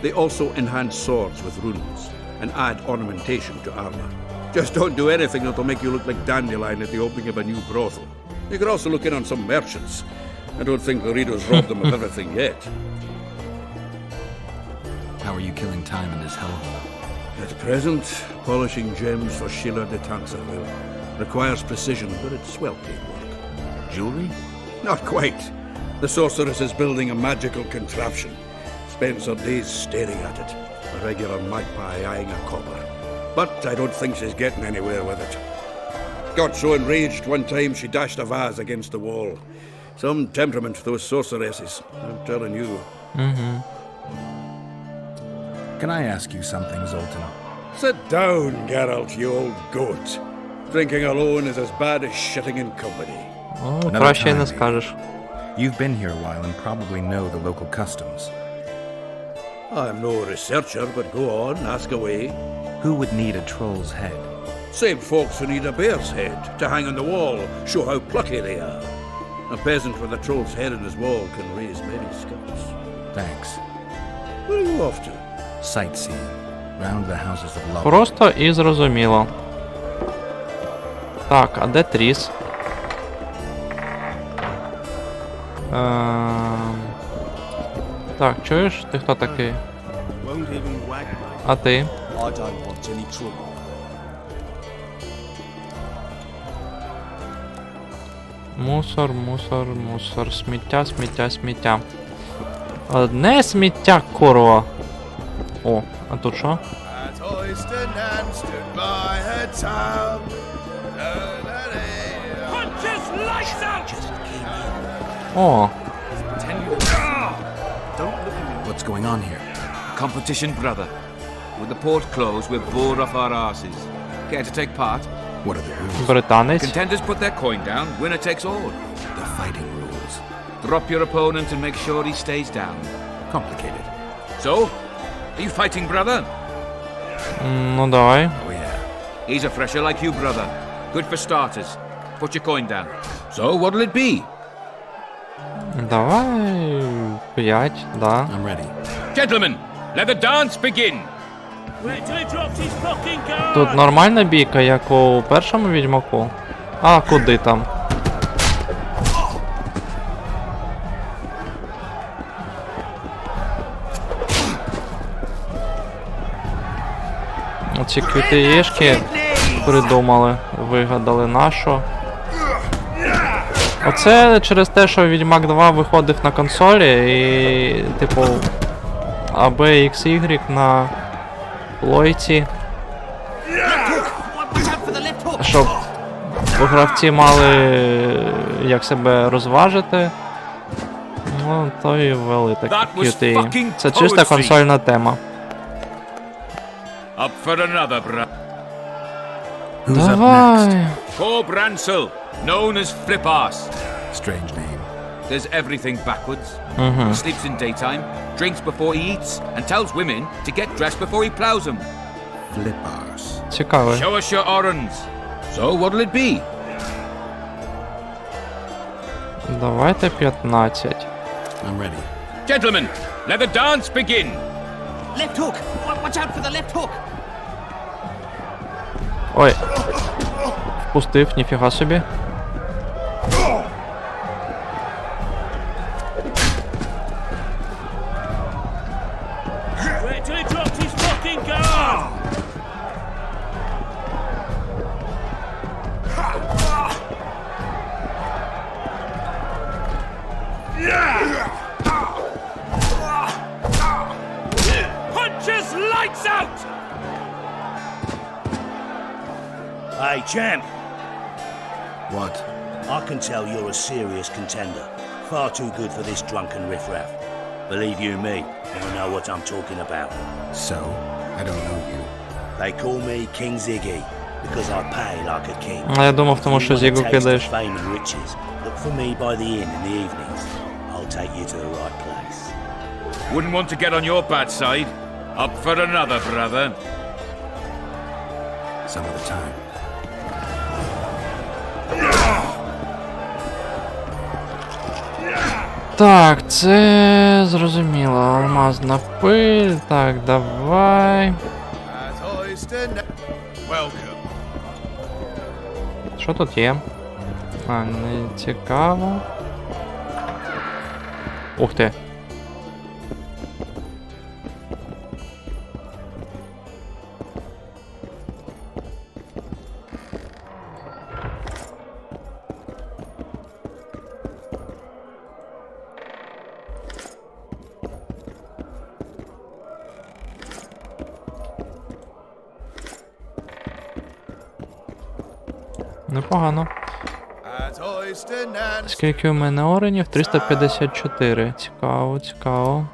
They also enhance swords with runes and add ornamentation to armor. Just don't do anything that'll make you look like Dandelion at the opening of a new brothel. You could also look in on some merchants. I don't think Laredo's robbed them of everything yet. How are you killing time in this hellhole? At present, polishing gems for Sheila de Tanserville. Requires precision, but it's well-paid work. Jewelry? Not quite. The sorceress is building a magical contraption. Spends her days staring at it. A regular magpie eyeing a copper. But I don't think she's getting anywhere with it. Got so enraged one time she dashed a vase against the wall. Some temperament, those sorceresses. I'm telling you. Can I ask you something, Zoltan? Sit down, Geralt, you old goat. Drinking alone is as bad as shitting in company. О, краще не скажеш. You've been here a while and probably know the local customs. I'm no researcher, but go on, ask away. Who would need a troll's head? Same folks who need a bear's head to hang on the wall, show how plucky they are. A peasant with a troll's head in his wall can raise many skulls. Thanks. Where are you off to? Sightseeing. Round the houses of love. Просто і зрозуміло. Так, а де Тріс? Так, чуєш? Ти хто такий? А ти? Мусор, мусор, мусор, сміття, сміття, сміття. Одне сміття, курва. О, а тут що? О. What's going on here? Competition, brother. With the port closed, we're bored off our asses. Care to take part? What are the rules? Британець. Contenders put their coin down, winner takes all. The fighting rules. Drop your opponent and make sure he stays down. Complicated. So, are you fighting, brother? Ну давай. Oh yeah. He's a fresher like you, brother. Good for starters. Put your coin down. So, what'll it be? Давай 5, да. I'm ready. Gentlemen, let the dance begin. Тут нормальна бійка, як у першому Відьмаку. А, куди там? Оці QTE-шки придумали, вигадали нашу. Оце через те, що Відьмак 2 виходив на консолі і, типу, АБ XY на плойці. Щоб гравці мали як себе розважити. Ну, то і ввели так QTE. Це чиста консольна тема. Up for another, brother. Давай. Corb Ransel, known as Flip-Arse. Strange name. Does everything backwards. He sleeps in daytime, drinks before he eats, and tells women to get dressed before he plows them. Flip-Arse. Цікавий. Show us your orans. So, what'll it be? Давайте 15. I'm ready. Gentlemen, let the dance begin. Left hook! Watch out for the left hook! Ой. Впустив, ніфіга собі. Hey, champ. What? I can tell you're a serious contender. Far too good for this drunken riffraff. Believe you me, I know what I'm talking about. So? I don't know you. They call me King Ziggy, because I pay like a king. Я думав, тому що Зігу кидаєш. Fame and riches. Look for me by the inn in the evenings. I'll take you to the right place. Wouldn't want to get on your bad side. Up for another, brother. Some of the time. Так, це зрозуміло. Алмазна пиль. Так, давай. Що тут є? А, не цікаво. Ух ти. Непогано. Скільки у мене оренів? 354. Цікаво, цікаво.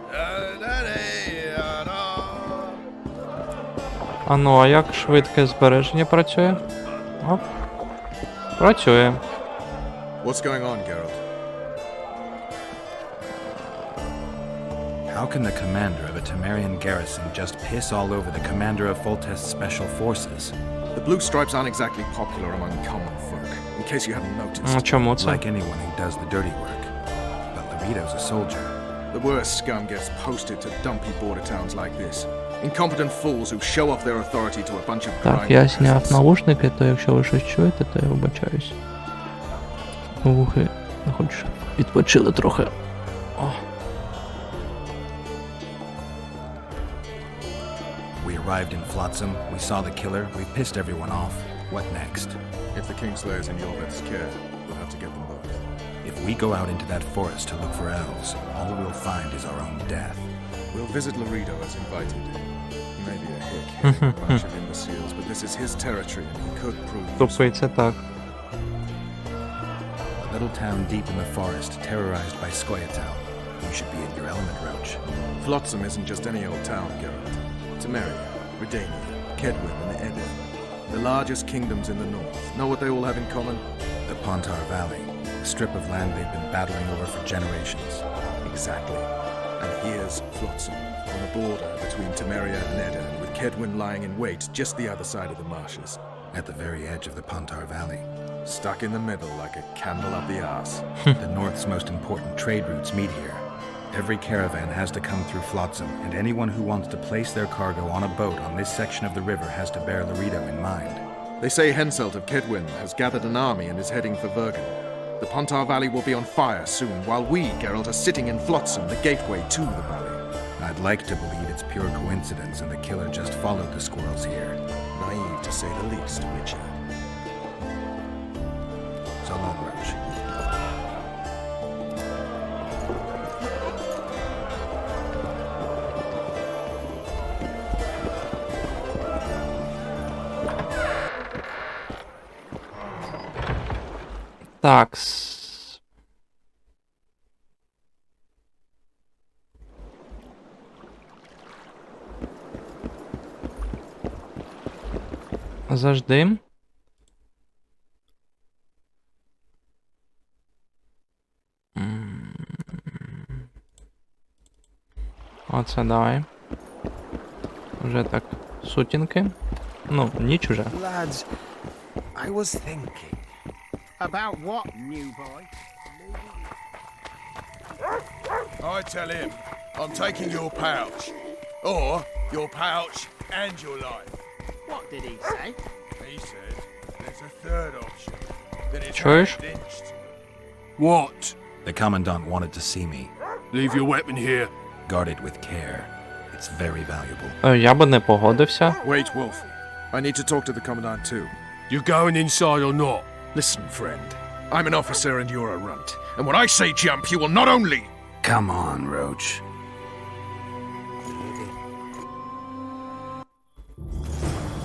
А ну, а як швидке збереження працює? Оп. Працює. What's going on, Geralt? How can the commander of a Temerian garrison just piss all over the commander of Foltest's special forces? The blue stripes aren't exactly popular among common folk, in case you haven't noticed. Чому це? Like anyone who does the dirty work. But Larito's a soldier. The worst scum gets posted to dumpy border towns like this. Incompetent fools who show off their authority to a bunch of Так, я зняв наушники, то якщо ви щось чуєте, то я вибачаюсь. Вухи, хоч відпочили трохи. О. We arrived in Flotsam, we saw the killer, we pissed everyone off. What next? If the Kingslayer's in Jorveth's care, we'll have to get them both. If we go out into that forest to look for elves, all we'll find is our own death. We'll visit Laredo as invited. He may be a hick, a bunch of imbeciles, but this is his territory and he could prove Тупий це так. A little town deep in the forest, terrorized by Scoia'tael. You should be in your element, Roach. Flotsam isn't just any old town, Geralt. Temeria, Redania, Kedwin, and Eden. The largest kingdoms in the north. Know what they all have in common? The Pontar Valley, a strip of land they've been battling over for generations. Exactly. And here's Flotsam, on the border between Temeria and Eden, with Kedwin lying in wait just the other side of the marshes. At the very edge of the Pontar Valley. Stuck in the middle like a candle up the arse. The north's most important trade routes meet here. Every caravan has to come through Flotsam, and anyone who wants to place their cargo on a boat on this section of the river has to bear Laredo in mind. They say Henselt of Kedwin has gathered an army and is heading for Vergen. The Pontar Valley will be on fire soon, while we, Geralt, are sitting in Flotsam, the gateway to the valley. I'd like to believe it's pure coincidence and the killer just followed the squirrels here. Naive, to say the least, Witcher. So long, Roach. Такс. Завжди. Оце давай. Вже так, сутінки. Ну, ніч уже. Lads, I was thinking. About what, new boy? I tell him, I'm taking your pouch. Or your pouch and your life. What did he say? He said there's a third option. That it's Чуєш? lynched. What? The Commandant wanted to see me. Leave your weapon here. Guard it with care. It's very valuable. Я би не погодився. Wait, Wolf. I need to talk to the Commandant too. You going inside or not? Listen, friend. I'm an officer and you're a runt. And when I say jump, you will not only... Come on, Roach.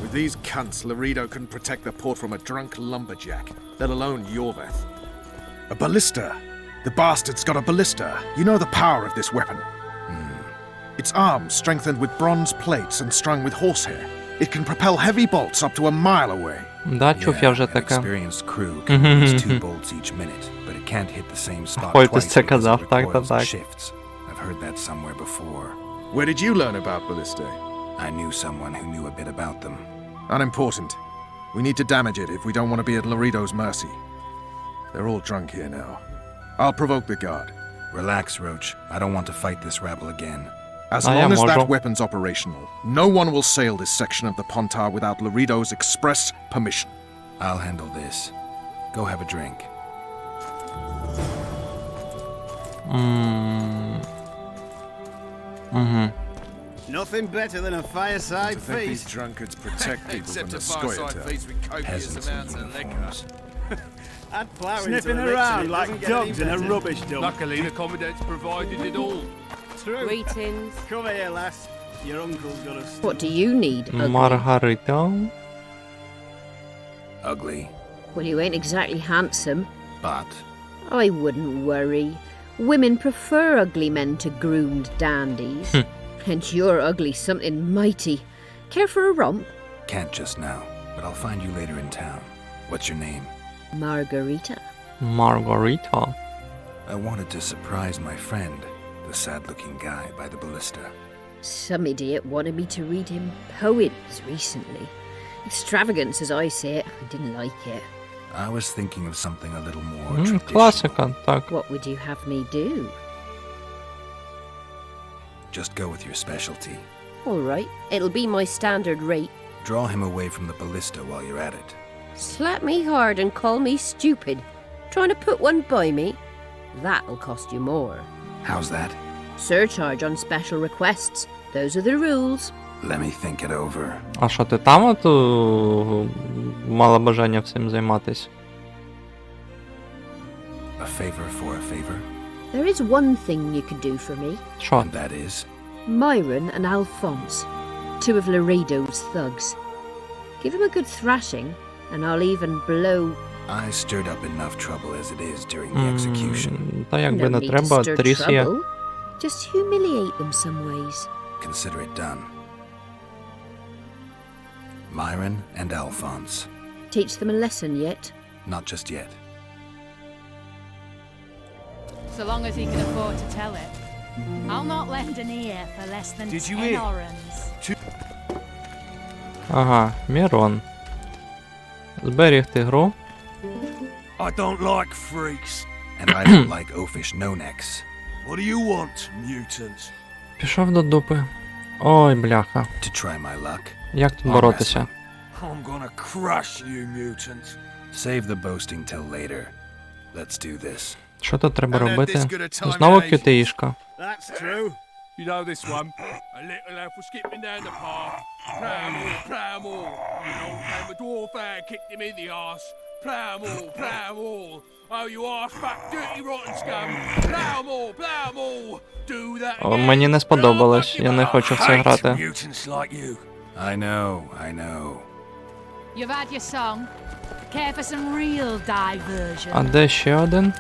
With These cunts Laredo couldn't protect the port from a drunk lumberjack, let alone Yorveth. A ballista! The bastard's got a ballista. You know the power of this weapon. Its arms strengthened with bronze plates and strung with horsehair. It can propel heavy bolts up to a mile away. Да, чув я вже An таке. experienced crew can release 2 bolts each minute, but it can't hit the same spot Ой, ти twice це because казав, it так, recoils так. and shifts. I've heard that somewhere before. Where did you learn about ballistae? I knew someone who knew a bit about them. Unimportant. We need to damage it if we don't want to be at Laredo's mercy. They're all drunk here now. I'll provoke the guard. Relax, Roach. I don't want to fight this rabble again. As long as that weapon's operational, no one will sail this section of the Pontar without Laredo's express permission. I'll handle this. Go have a drink. Nothing better than a fireside To think these feast. drunkards protect people from the Scoia'tail. Peasants in uniforms. I'd plough Sniffing into the mix and around it like doesn't get any dogs in a better. rubbish dump. Luckily, the Commandant's provided it all. True. Greetings. Come here, lass. Your uncle's got us. What do you need, ugly? Маргарита. Ugly, Well, you ain't exactly handsome. but I wouldn't worry. Women prefer ugly men to groomed dandies. And you're ugly something mighty. Care for a romp? can't just now. But I'll find you later in town. What's your name? Margarita. Маргарита. I wanted to surprise my friend, the sad-looking guy by the ballista. Some idiot wanted me to read him poems recently. Extravagance, as I say it. I didn't like it. I was thinking of something a little more traditional. Класика, так. What would you have me do? Just go with your specialty. All right, it'll be my standard rate. Draw him away from the ballista while you're at it. Slap me hard and call me stupid. Trying to put one by me? That'll cost you more. How's that? Surcharge on special requests. Those are the rules. Let me think it over. А що ти там от мала бажання всім займатись? A favor for a favor? There is one thing you could do for me. Що? And that is? Myron and Alphonse, two of Laredo's thugs. Give them a good thrashing, and I'll even blow... I stirred up enough trouble as it is during the execution. Та якби No не need to треба, stir тріс є. trouble. Just humiliate them some ways. Consider it done. Myron and Alphonse. Teach them a lesson yet? Not just yet. So long as he can afford to tell it. I'll not lend an ear for less than 10 orens. Ага, Мірон. Зберігти гру. I don't like freaks. And I don't like oafish no-necks. What do you want, mutant? Пішов до дупи. Ой, бляха. To try my luck. Як тут боротися? I'm gonna crush you, mutant. Save the boasting till later. Let's do this. Що тут треба робити? Знову QTE-шка. That's true. You know this one. A little elf was skipping down the path. Plough all. Along came a dwarf and kicked him in the arse. Plough all. Oh, you arse-back, dirty rotten scum. Plough all. Do that О, мені не сподобалось, я не хочу в це грати. Mutants like you. I know. You've had your song. Care for some real diversion? А де ще один?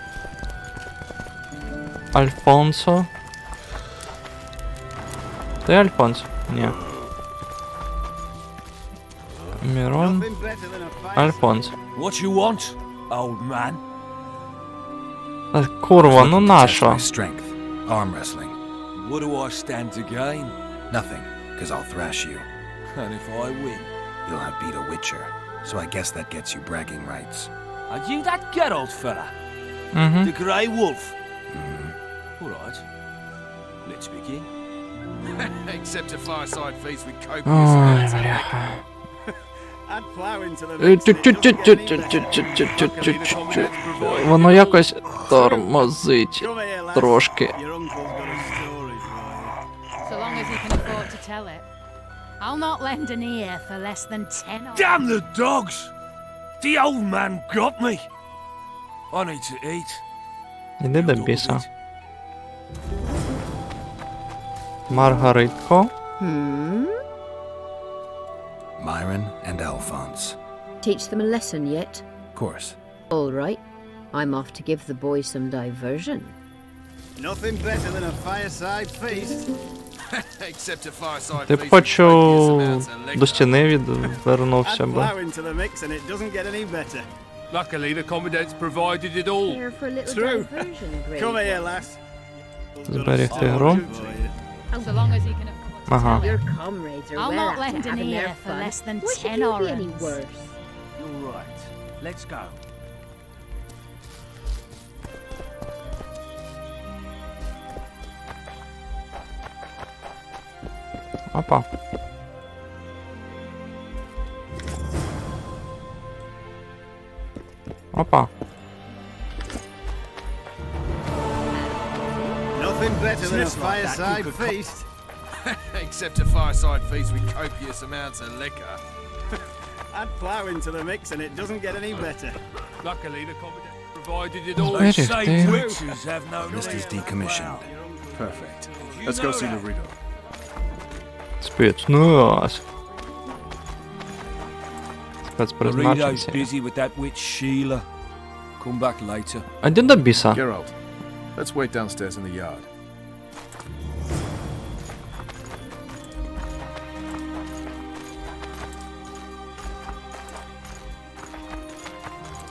Альфонсо. Ти Альфонсо? Ні. Мірон. Альфонс. What you want, old man? Та курва, ну нащо? Strength. Arm wrestling. What do I stand to gain? Nothing, because I'll thrash you. And if I win? You'll have beat a witcher. So I guess that gets you bragging rights. Are you that Geralt fella? Mm-hmm. The Grey Wolf? All right. Let's begin. Except a fireside feast with copious Ой, amounts of бляха. I'd plough into the mix. Воно якось тормозить трошки. Your uncle's got a story for you. So long as he can afford to tell it. I'll not lend an ear for less than 10 orens. Damn the dogs! The old man got me. I need to eat. Іди до біса. Маргаритко. Myron and Alphonse. Teach them a lesson yet? Of course. All right. I'm off to give the boys some diversion. Nothing better than a fireside feast. Except a fireside Ти б хочу до стіни відвернувся Add би. flour into the mix and it doesn't get any better. Luckily, the commandant's provided it all. Here for a little True. diversion, Grey. Come here, lass. Зберегти гру. So long as he can afford to Ага. tell Your it. comrades are I'll well not after lend an having their ear for fun. less than Why should 10 you be any orens? worse? You're right. Let's go. Опа. Опа. Nothing better than a It's not that fireside you could feast. Except a fireside feast with copious amounts of liquor. Add flour into the mix and it doesn't get any better. Luckily, the commandant provided it all. Зберегти. Same witches have no List is decommissioned. Perfect. Let's go see Laredo. Спецназ. Laredo's Спецпризначенці. busy with that witch Sheila. Come back later. А де до біса? Geralt, let's wait downstairs in the yard.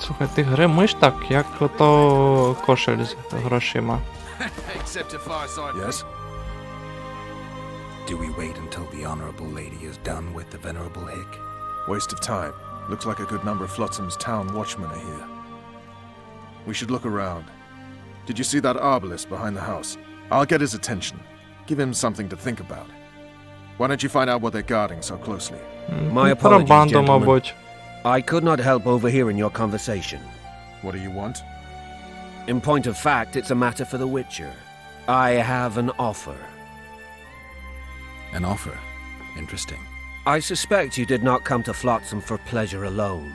Слухай, ти гримиш так, як ото кошель з грошима. Except a fireside Yes? Do we wait until the honorable lady is done with the venerable hick? Waste of time. Looks like a good number of Flotzam's town watchmen are here. We should look around. Did you see that arbalist behind the house? I'll get his attention. Give him something to think about. Why don't you find out what they're guarding so closely? My apologies, Контрабанду, gentlemen. мабуть. I could not help overhearing your conversation. What do you want? In point of fact, it's a matter for the Witcher. I have an offer. An offer. Interesting. I suspect you did not come to Flotsam for pleasure alone.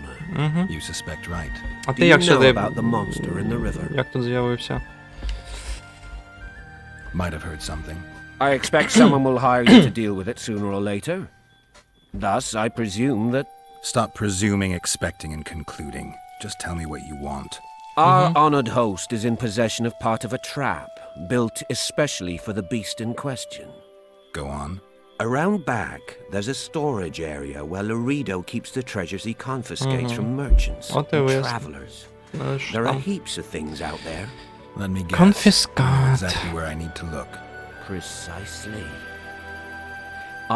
You suspect right. А Do ти you як know сюди? about the monster in the river? Як тут з'явився? Might have heard something. I expect someone will hire you to deal with it sooner or later. Thus, I presume that Stop presuming, expecting, and concluding. Just tell me what you want. our honored host is in possession of part of a trap, built especially for the beast in question. Go on. Around back, there's a storage area where Laredo keeps the treasures he confiscates from merchants От і and вияснив. travelers. Що There are там? heaps of things out there. Let me guess. Confiscate. Exactly where I need to look. Precisely.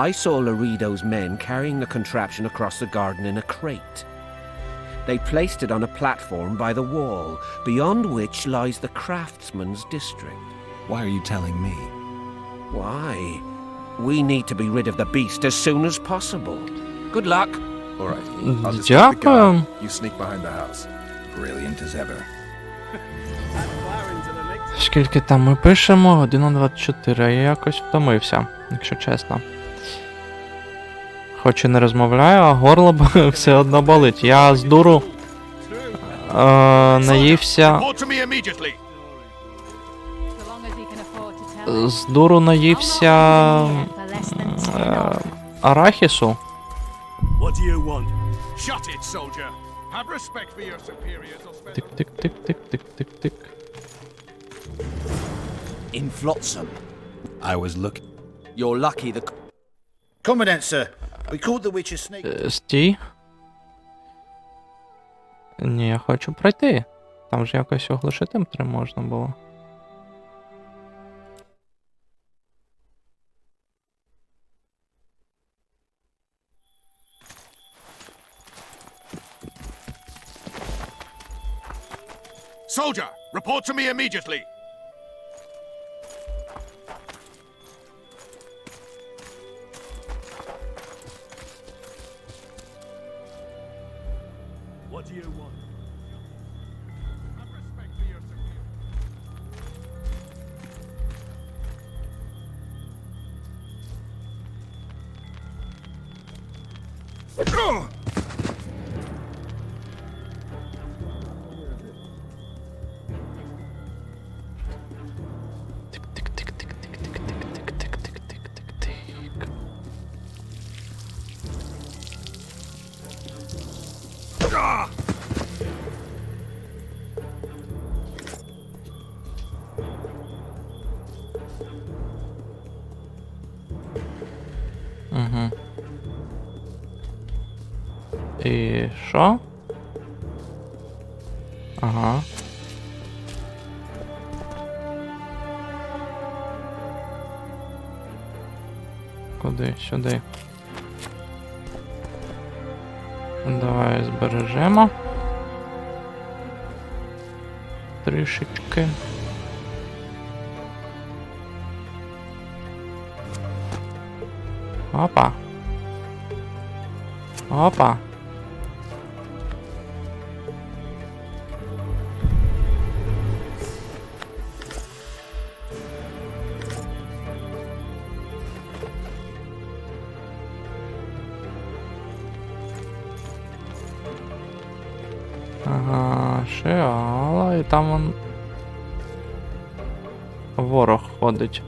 I saw Laredo's men carrying the contraption across the garden in a crate. They placed it on a platform by the wall, beyond which lies the craftsman's district. Why are you telling me? Why? We need to be rid of the beast as soon as possible. Good luck. All right. I'll just get the Дякую. gun. You sneak behind the house. Brilliant as ever. Add flour into the mix. Скільки там ми пишемо? 1:24. Я якось втомився, якщо чесно. Хоч і не розмовляю, а горло все одно болить. Я з дуру наївся. Report to me immediately. So long as he can afford to tell it. З дуру наївся For less than 10 orens. арахісу. What do you want? Shut it, soldier. Have respect for your superiors or spend Тик-тик-тик-тик-тик-тик-тик. In Flotsam. I was looking. You're lucky the... Commandant, sir. We caught the witch snake. Стій. Ні, я хочу пройти. Там ж якось оглушити можна було. Soldier, report to me immediately. What do you want? Have respect for your superiors. І що? Ага. Куди? Сюди. Давай збережемо. Трішечки. Опа. Опа. Ага, шеала, і там он ворог ходить.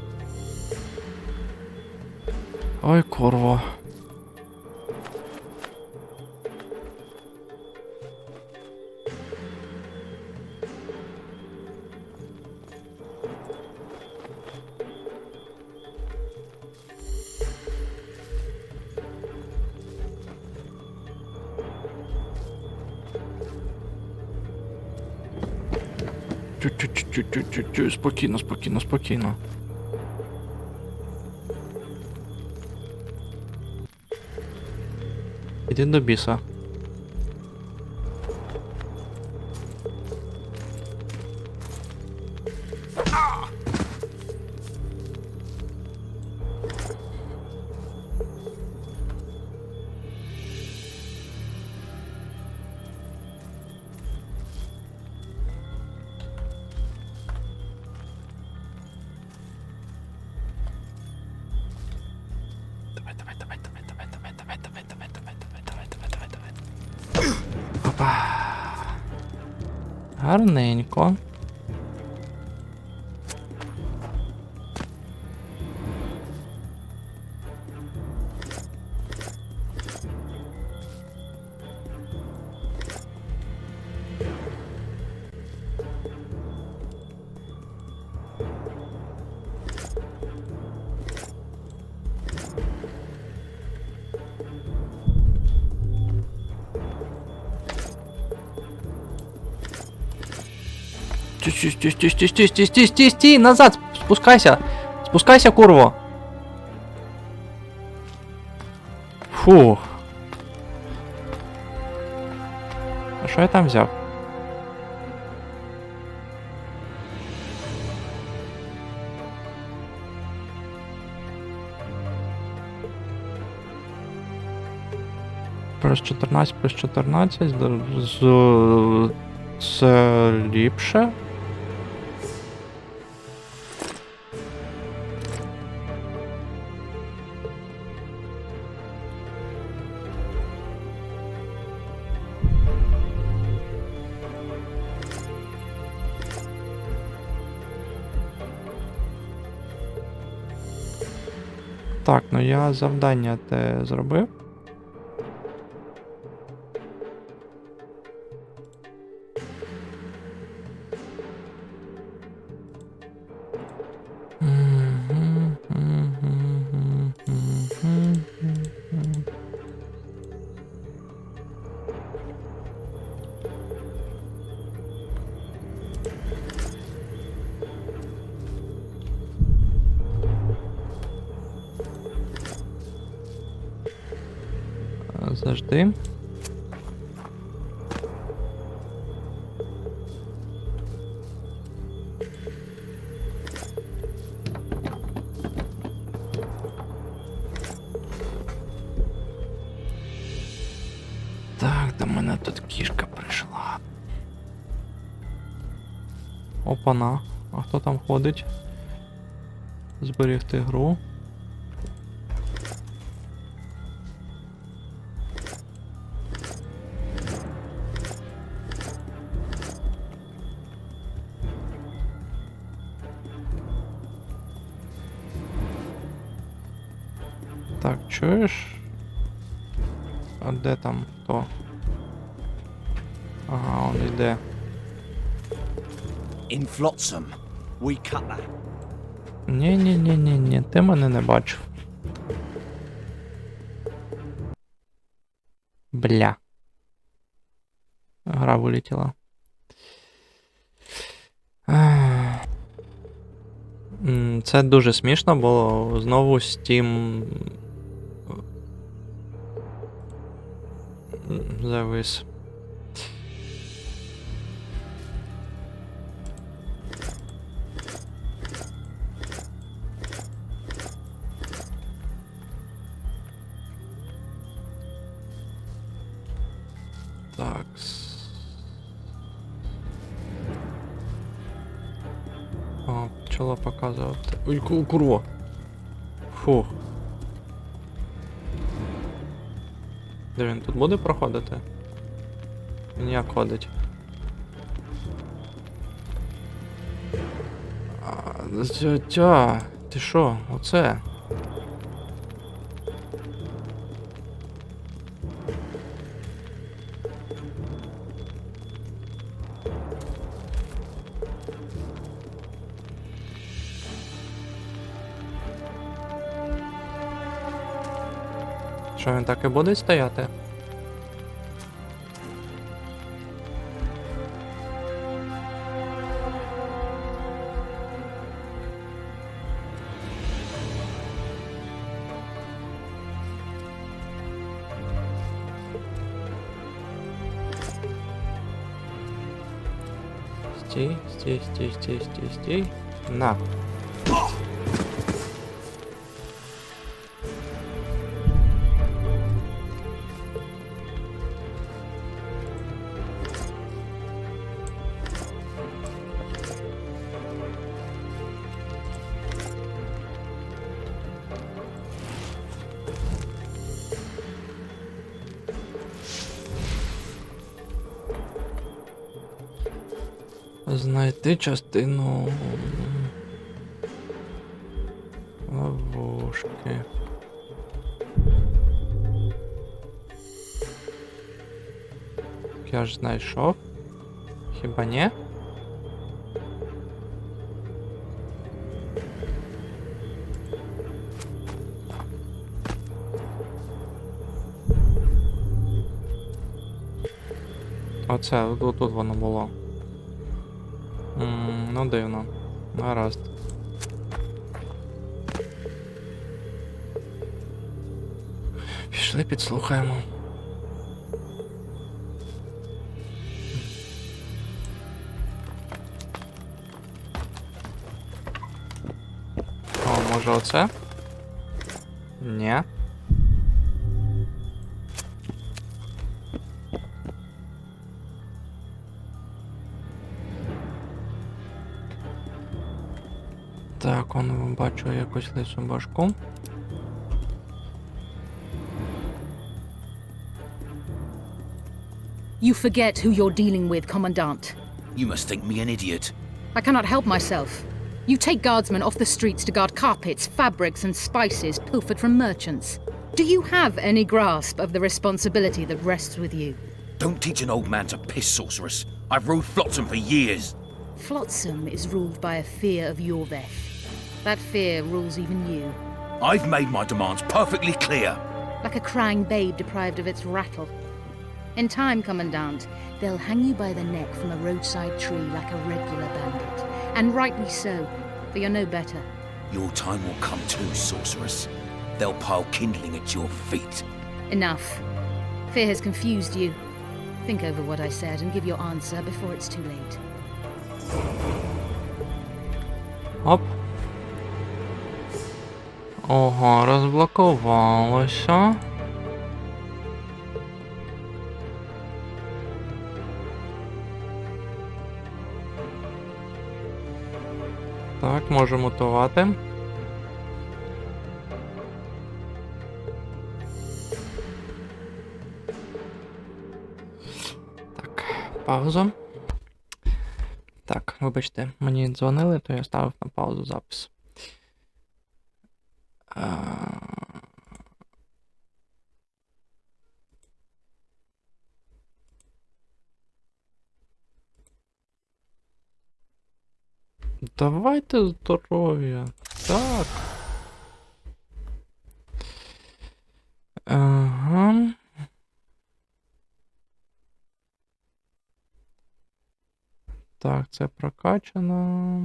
Ой, курва. Чуть-чуть, спокійно, спокійно, спокійно. Іди до біса. Гарненько. Стій, назад, спускайся, спускайся, курво. Фух. А що я там взяв? Плюс 14, плюс 14, це ліпше. Так, ну я завдання те зробив. Завжди. Так, до мене тут кішка прийшла. Опана. А хто там ходить? Зберігти гру. Так, чуєш? А де там хто? Ага, он йде. In Флотзам, we cut that. Ні, ти мене не бачив. Бля. Гра вилетіла. Це дуже смішно, бо знову Steam завис. Так. О, почало показувати. Ой, курва. Фух. Де він тут буде проходити? Він як ходить? Тя, ти що? Оце? Що він так і буде стояти? Стій, стій, стій, стій, стій, стій. На. Знайти частину ловушки. Я ж знайшов. Хіба ні? Оце, тут воно було. Ну дивно. Гаразд. Пішли підслухаємо. О, може оце? Ні. Так, он бачу якусь лису башку. You forget who you're dealing with, Commandant. You must think me an idiot. I cannot help myself. You take guardsmen off the streets to guard carpets, fabrics, and spices pilfered from merchants. Do you have any grasp of the responsibility that rests with you? Don't teach an old man to piss, sorceress. I've ruled Flotsam for years. Flotsam is ruled by a fear of Yorveth. That fear rules even you. I've made my demands perfectly clear. Like a crying babe deprived of its rattle. In time, Commandant, they'll hang you by the neck from a roadside tree like a regular bandit. And rightly so, for you're no better. Your time will come too, sorceress. They'll pile kindling at your feet. Enough. Fear has confused you. Think over what I said and give your answer before it's too late. Оп. Ого, розблокувалося. Так, можемо мутувати. Так, пауза. Так, вибачте, мені дзвонили, то я ставив на паузу запис. Давайте здоров'я. Так. Ага. Так, це прокачано.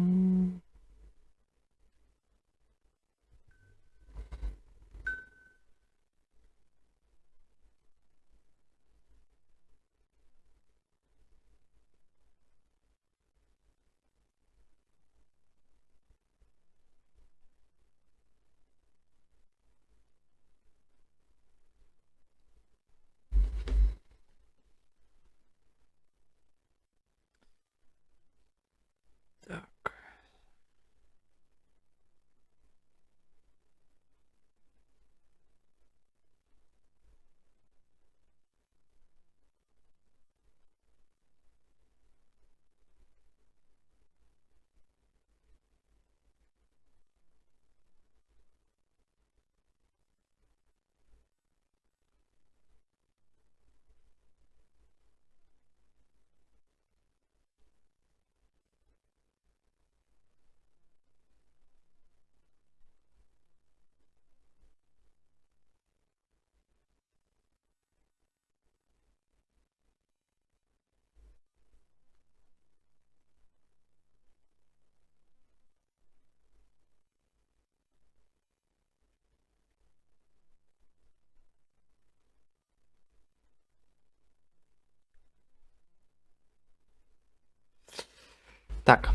Так,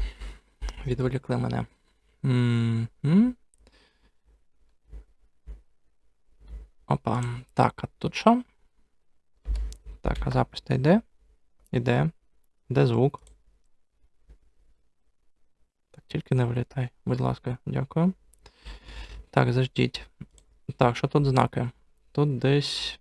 відволікли мене. Опа. Так, а тут що? Так, а запис-то йде? Іде. Де звук? Так, тільки не влітай, будь ласка, дякую. Так, заждіть. Так, що тут знаки? Тут десь...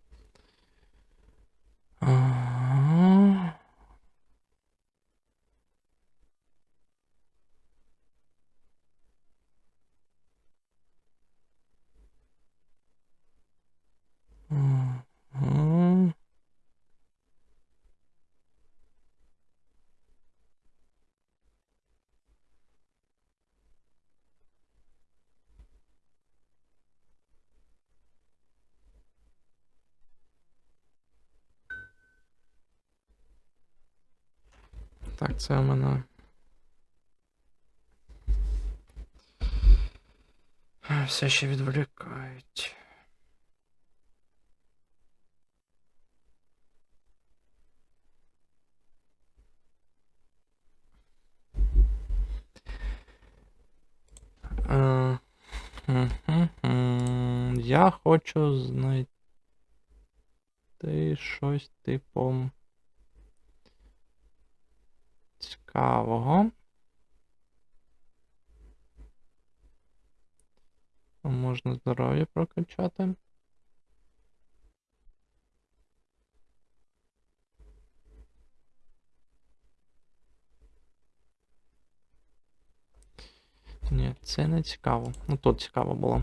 Так, це у мене... Все ще відволікають. Я хочу знайти щось типу цікавого. Можна здоров'я прокачати. Ні, це не цікаво. Ну тут цікаво було.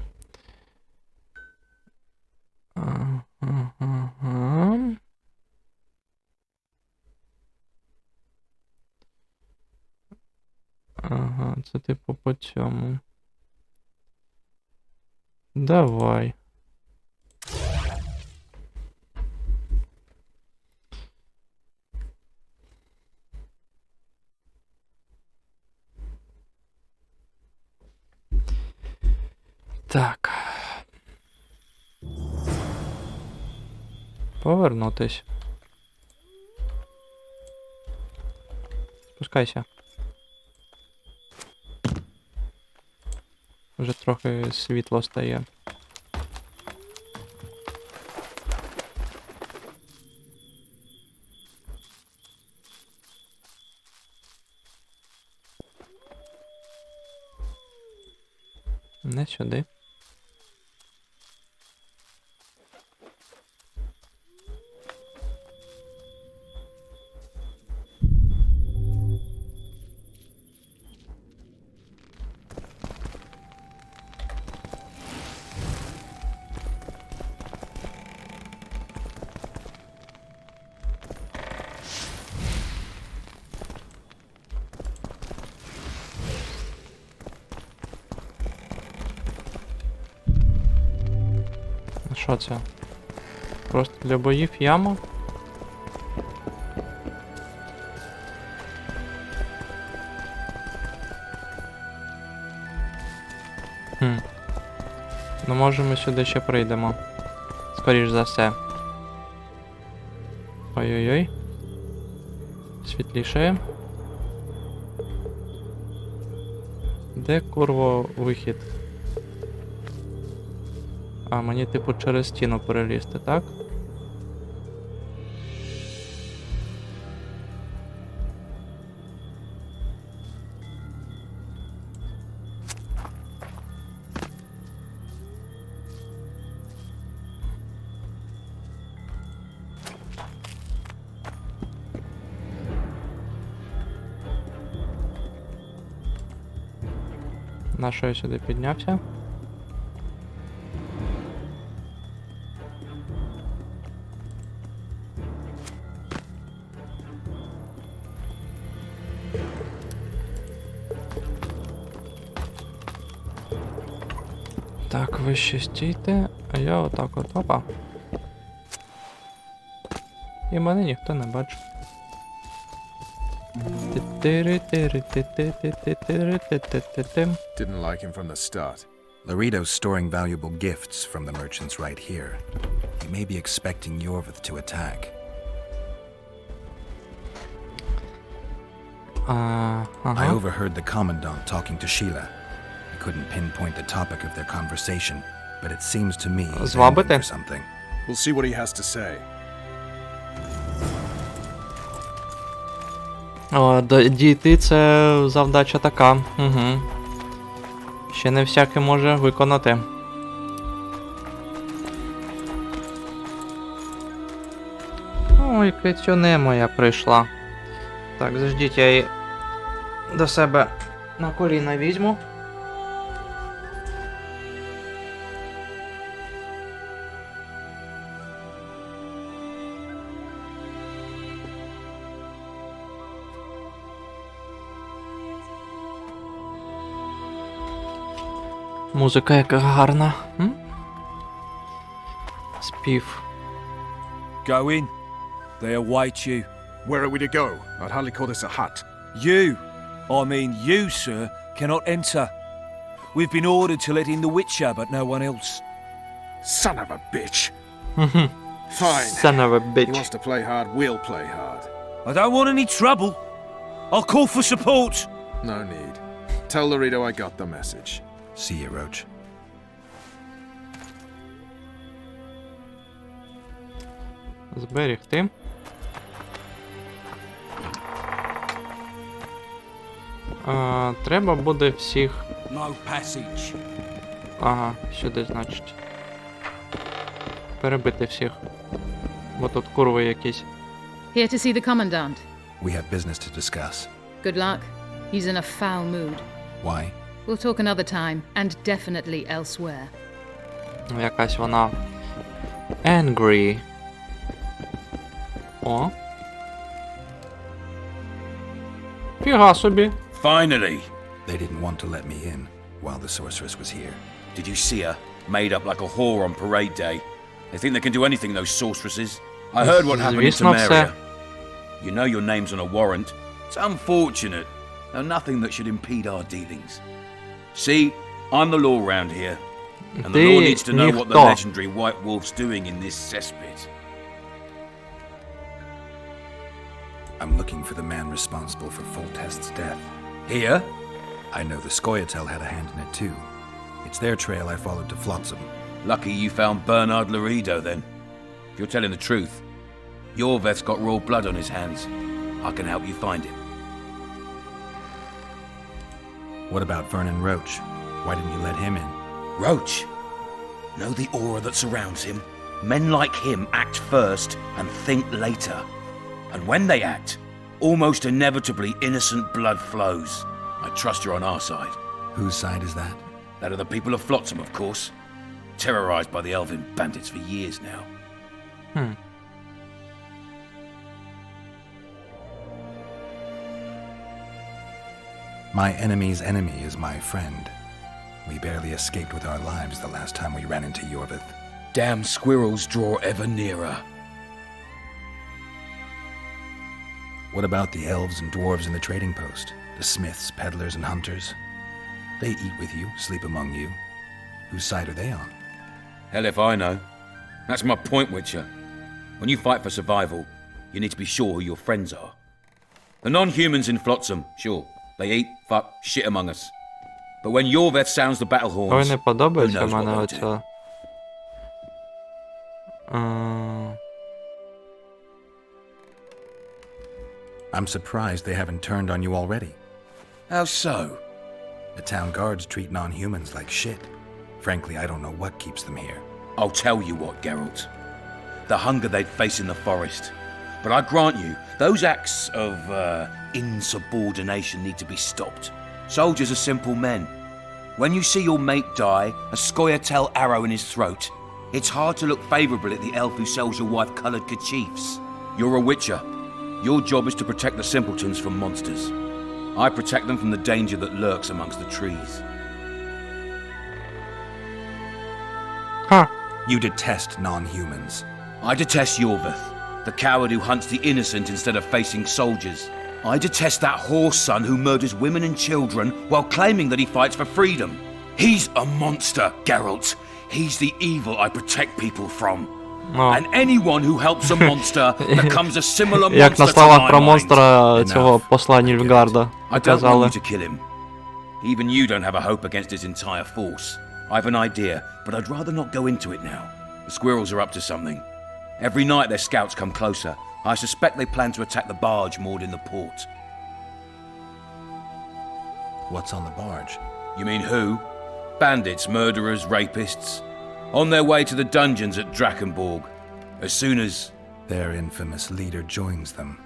Ага, це типу по цьому. Давай. Так. Повернутись. Спускайся. Вже трохи світло стає. Не сюди. Що це? Просто для боїв яма? Ну, може ми сюди ще прийдемо. Скоріш за все. Ой-ой-ой. Світліше. Де, курво, вихід? А, мені, типу, через стіну перелізти, так? На що я сюди піднявся? Так, ви ще стійте, а я отак от, опа. І мене ніхто не бачить. Didn't like him from the start. Laredo's storing valuable gifts from the merchants right here. He may be expecting Yorvith to attack. I overheard the Commandant talking to Sheila. I couldn't pinpoint the topic of their conversation, but it seems to me he's aiming for something. We'll see what he has to say. О, дійти це завдача така. Угу. Ще не всякий може виконати. Ой, кицюне моя прийшла. Так, заждіть, я її до себе на коліна візьму. Музика яка гарна. Спів. Go in. They await you. Where are we to go? I'd hardly call this a hut. You, I mean you, sir, cannot enter. We've been ordered to let in the Witcher, but no one else. Son of a bitch. Fine. Son of a bitch. He wants to play hard, we'll play hard. I don't want any trouble. I'll call for support. No need. Tell Laredo I got the message. See you, Roach. Зберігти. Треба буде всіх... No passage. Ага, сюди, значить. Перебити всіх. Бо тут курви якісь. Here to see the Commandant. We have business to discuss. Good luck. He's in a foul mood. Why? We'll talk another time, and definitely elsewhere. Якась вона... Angry. О. Фіга собі. Finally! They didn't want to let me in while the sorceress was here. Did you see her? Made up like a whore on parade day. They think they can do anything, those sorceresses. I heard what happened in Samaria. You know your name's on a warrant. It's unfortunate. Now nothing that should impede our dealings. See, I'm the law round here. And the law needs to know what the legendary White Wolf's doing in this cesspit. I'm looking for the man responsible for Foltest's death. Here? I know the Scoia'tael had a hand in it too. It's their trail I followed to Flotsam. Lucky you found Bernard Laredo then. If you're telling the truth, Yorveth's got raw blood on his hands. I can help you find him. What about Vernon Roach? Why didn't you let him in? Roach? Know the aura that surrounds him? Men like him act first and think later. And when they act, almost inevitably innocent blood flows. I trust you're on our side. Whose side is that? That of the people of Flotsam, of course. Terrorized by the elven bandits for years now. My enemy's enemy is my friend. We barely escaped with our lives the last time we ran into Yorvith. Damn squirrels draw ever nearer. What about the elves and dwarves in the trading post? The smiths, peddlers, and hunters? They eat with you, sleep among you. Whose side are they on? Hell if I know. That's my point, Witcher. When you fight for survival, you need to be sure who your friends are. The non-humans in Flotsam, sure, they eat, fuck, shit among us. But when Yorveth sounds the battle horns, Ой, не who подобається knows мене what they'll do. оце. I'm surprised they haven't turned on you already. How so? The town guards treat non-humans like shit. Frankly, I don't know what keeps them here. I'll tell you what, Geralt. The hunger they'd face in the forest. But I grant you, those acts of, insubordination need to be stopped. Soldiers are simple men. When you see your mate die, a scoia'tael arrow in his throat, it's hard to look favourable at the elf who sells your wife coloured kerchiefs. You're a witcher. Your job is to protect the simpletons from monsters. I protect them from the danger that lurks amongst the trees. Huh. You detest non-humans. I detest Yorveth, the coward who hunts the innocent instead of facing soldiers. I detest that whore's son who murders women and children while claiming that he fights for freedom. He's a monster, Geralt. He's the evil I protect people from. And anyone who helps a monster becomes a similar monster Як на to словах my про mind. монстра цього посла Нільфгарда I don't показали. want you to kill him. Even you don't have a hope against his entire force. I've an idea, but I'd rather not go into it now. The squirrels are up to something. Every night their scouts come closer. I suspect they plan to attack the barge moored in the port. What's on the barge? You mean who? Bandits, murderers, rapists. On their way to the dungeons at Drakenborg. As soon as... Their infamous leader joins them.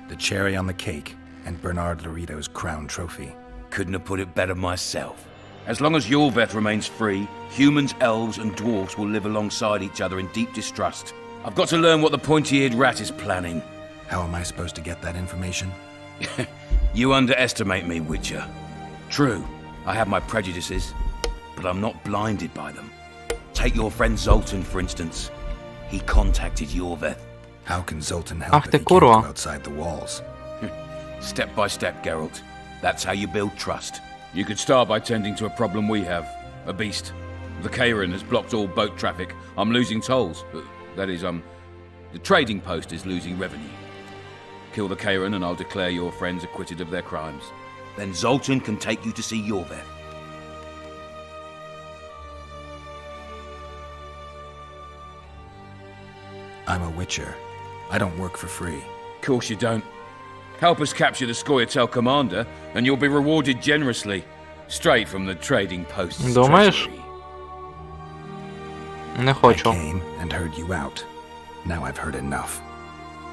The cherry on the cake, and Bernard Lorito's crown trophy. Couldn't have put it better myself. As long as Yorveth remains free, humans, elves, and dwarfs will live alongside each other in deep distrust. I've got to learn what the pointy-eared rat is planning. How am I supposed to get that information? You underestimate me, Witcher. True, I have my prejudices, but I'm not blinded by them. Take your friend Zoltan, for instance. He contacted Yorveth. How can Zoltan help Ach if ty he can't kurwa. go outside the walls? Step by step, Geralt. That's how you build trust. You could start by tending to a problem we have. A beast. The Kairin has blocked all boat traffic. I'm losing tolls. That is, the trading post is losing revenue. Kill the Kairin and I'll declare your friends acquitted of their crimes. Then Zoltan can take you to see Yorveth. I'm a witcher. I don't work for free. Course you don't. Help us capture the Scoia'tael commander, and you'll be rewarded generously. Straight from the trading post's Думаєш? treasury. Не хочу. I came and heard you out. Now I've heard enough.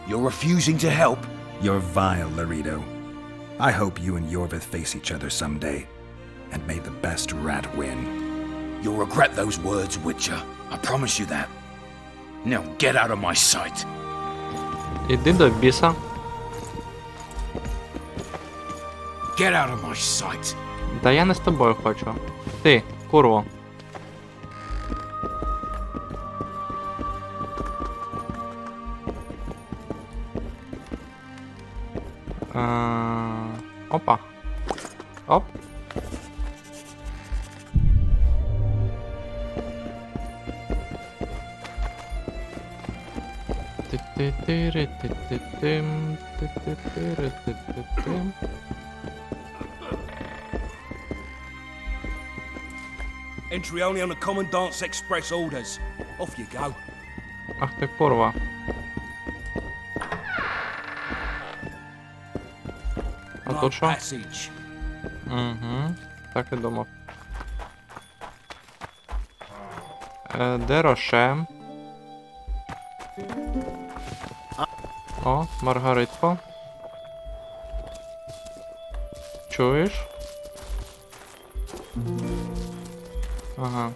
You're refusing to help? You're vile, Larito. I hope you and Yorveth face each other someday. And may the best rat win. You'll regret those words, Witcher. I promise you that. Now get out of my sight. Іди до біса. Get out of my sight. Та я не з тобою хочу. Ти, курво. Опа. Оп. Entry only on the Commandant's Express orders. Off you go. Ах ти курва. А тут що? Passage. Угу. Так і думав. Де Роше? О, Маргаритко. Чуєш? Ага.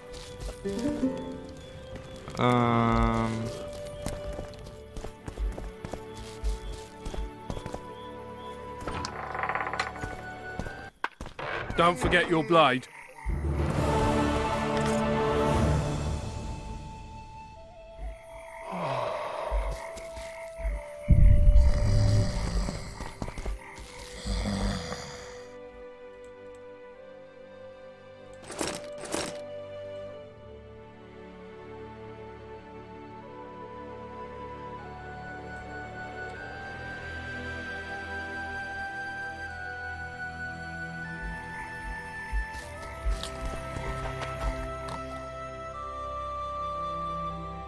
Don't forget your blade.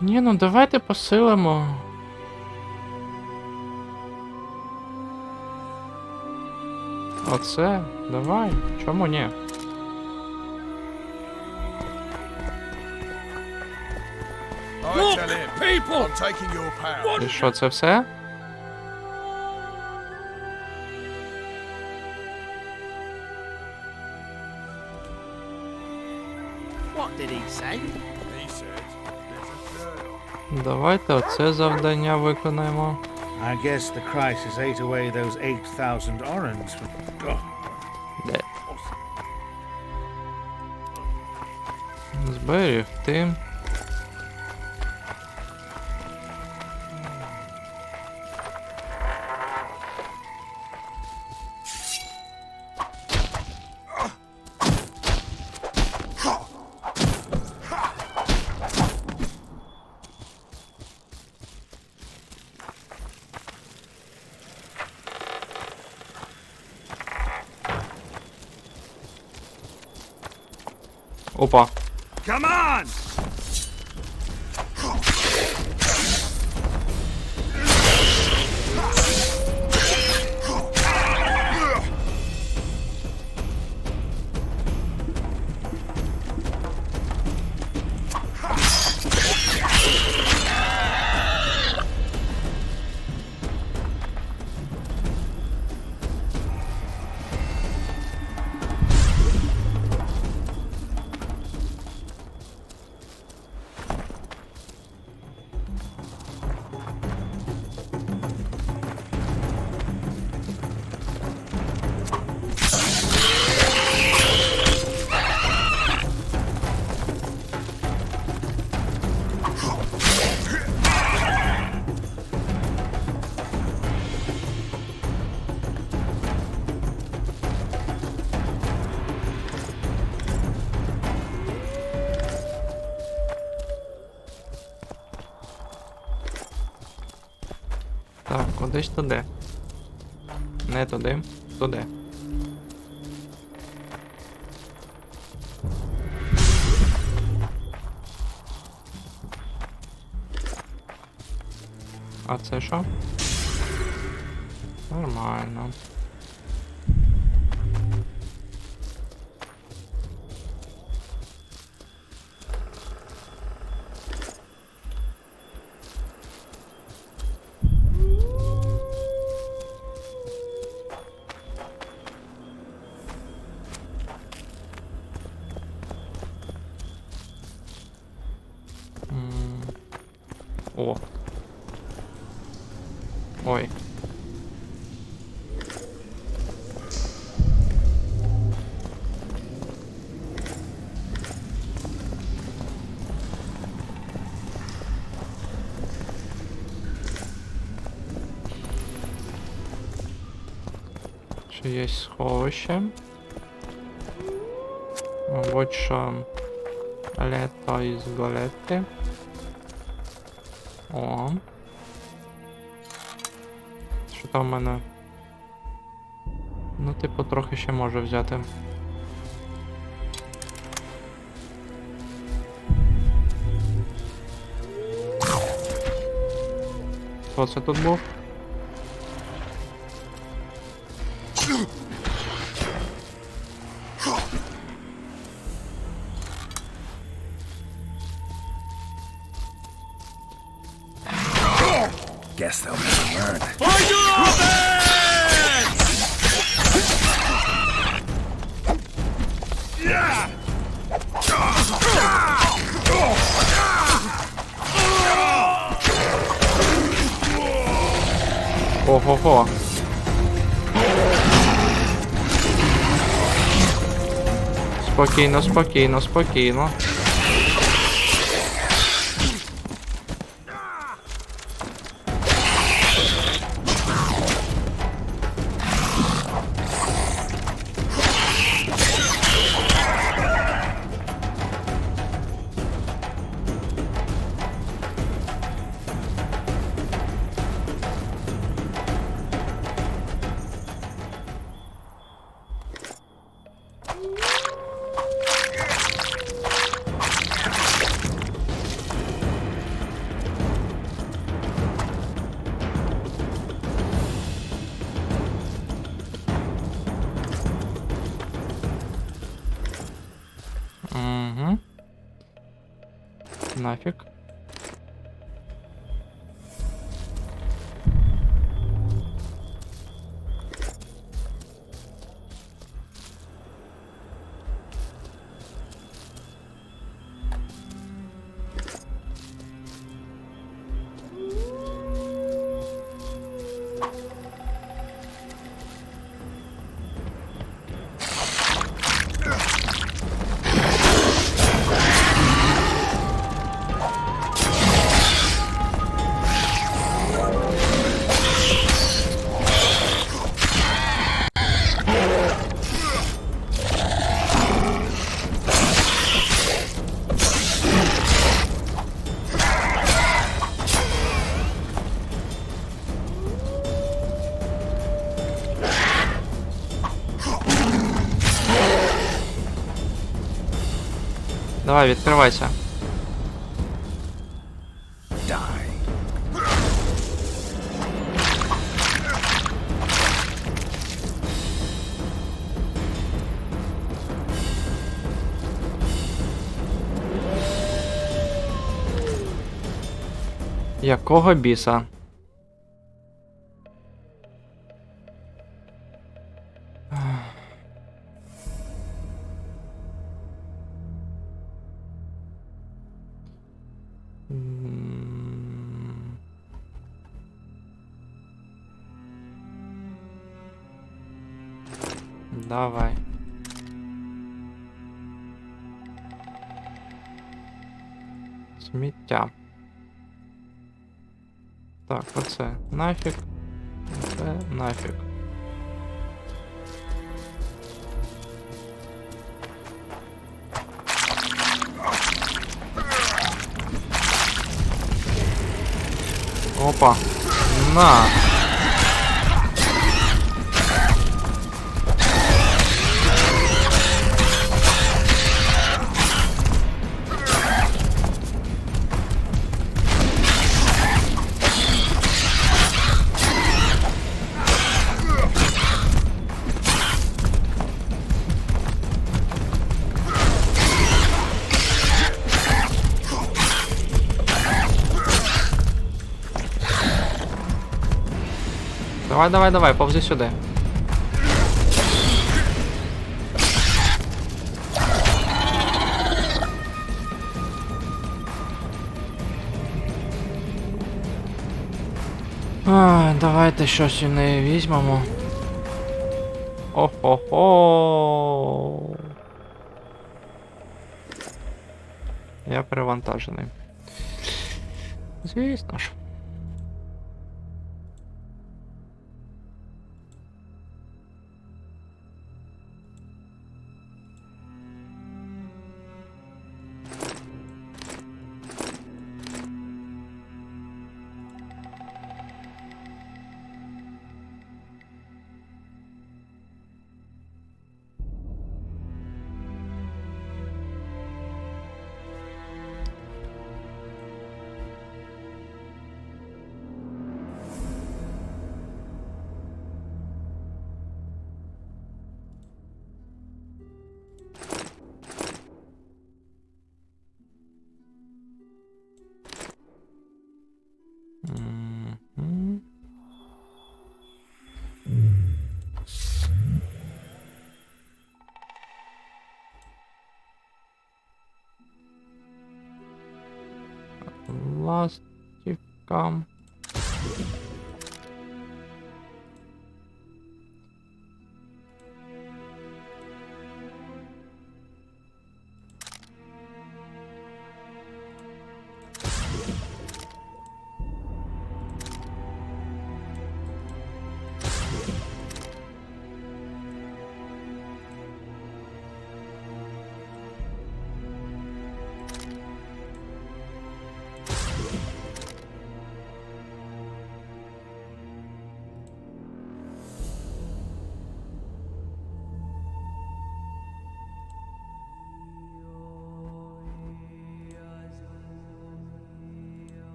Ні, ну давайте посилимо. Оце, давай, чому ні? Look, people! I'm taking your power. І що, це все? What did he say? He said there's a third. Давайте оце завдання виконаємо. I guess the crisis ate away those 8,000 orens. Oh. Де? Зберігти. Опа. Come on! Так, кудись туди. Не туди, туди. А це що? Нормально. О. Ой. Чи є сховище? Мабуть, що лето із галети. О. Що там в мене? Ну, типу, трохи ще може взяти. Хто це тут був? Guess they'll never learn. Ого-го. Спокійно, спокійно, спокійно. Нафіг. Давай, відкривайся. Якого біса? Давай. Сміття. Так, оце нафіг. Оце нафіг. Опа. На. Давай, давай, давай, повзи сюди. Давайте щось у неї візьмемо. О-хо-хо. Я перевантажений. Звісно ж. Ластівка.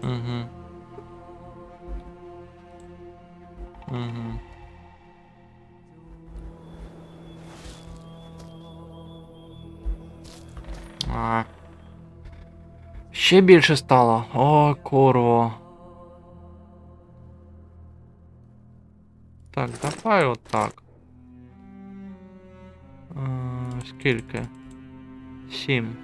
Угу. Угу. Ще більше стало. О, курво. Так, давай отак. Скільки? 7.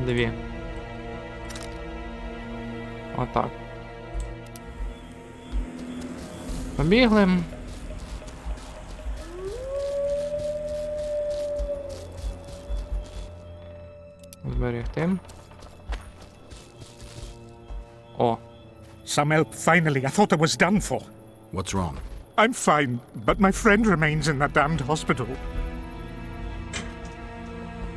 Дві. Отак. Побігли. Зберегти. О. Some help, finally. I thought I was done for. What's wrong? I'm fine, but my friend remains in that damned hospital.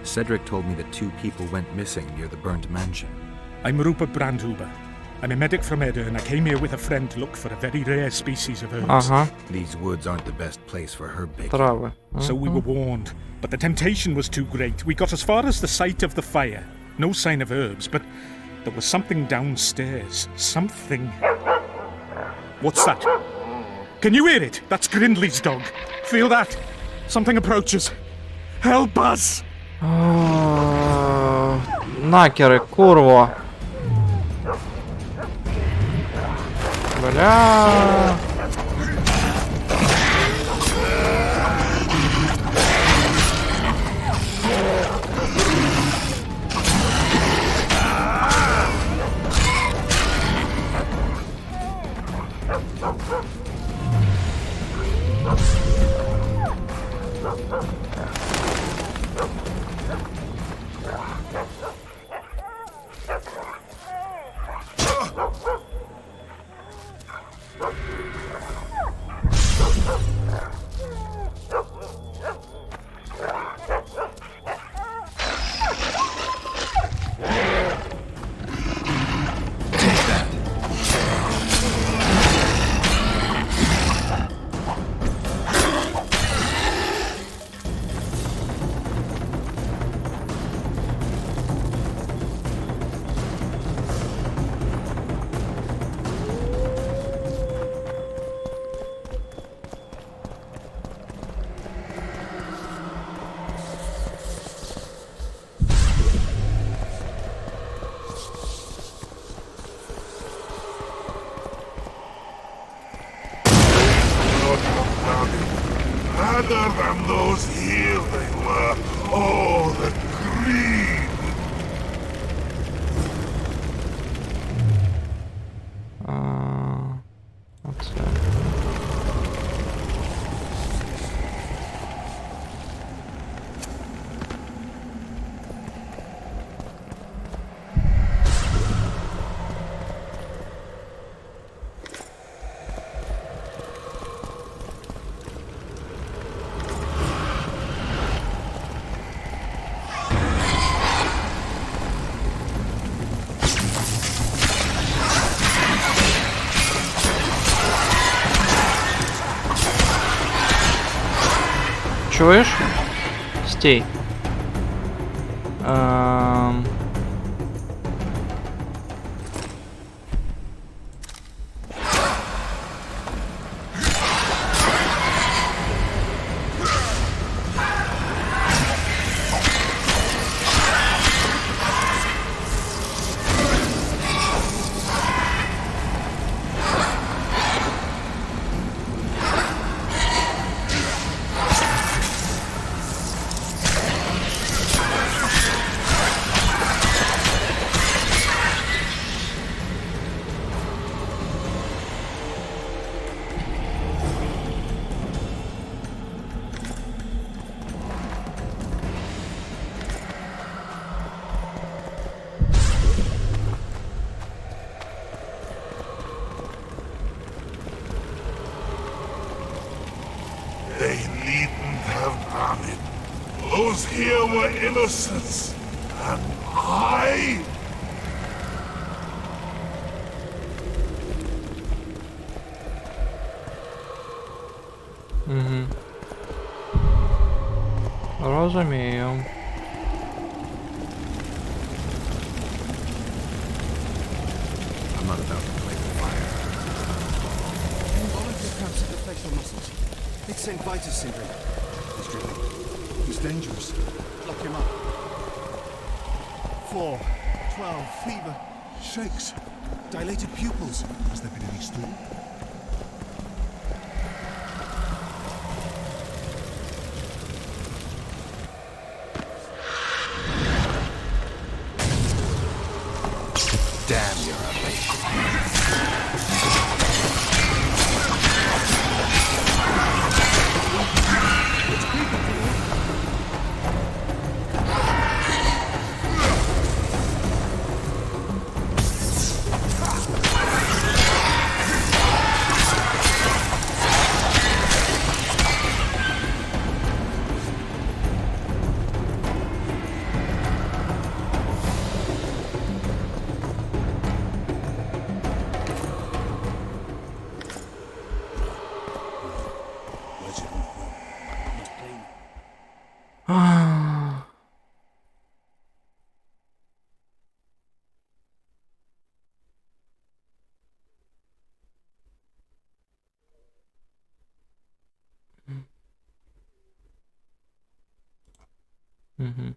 Cedric told me that 2 people went missing near the burned mansion. I'm Rupert Brandhuber. I'm a medic from Edda, and I came here with a friend to look for a very rare species of herbs. These woods aren't the best place for herb baking. Трави. So we were warned, but the temptation was too great. We got as far as the site of the fire. No sign of herbs, but there was something downstairs. Something. What's that? Can you hear it? That's Grindley's dog. Feel that? Something approaches. Help us! Накери, курво. Бля. Better than those here they were. Oh, the greed! Оце. Чуєш? Стій. They needn't have done it. Those here were innocents. And I... Розумію. St. syndrome. He's dripping. He's dangerous. Lock him up. 4, 12, fever, shakes, dilated pupils. Has there been any stool? Damn, you're ugly. Угу.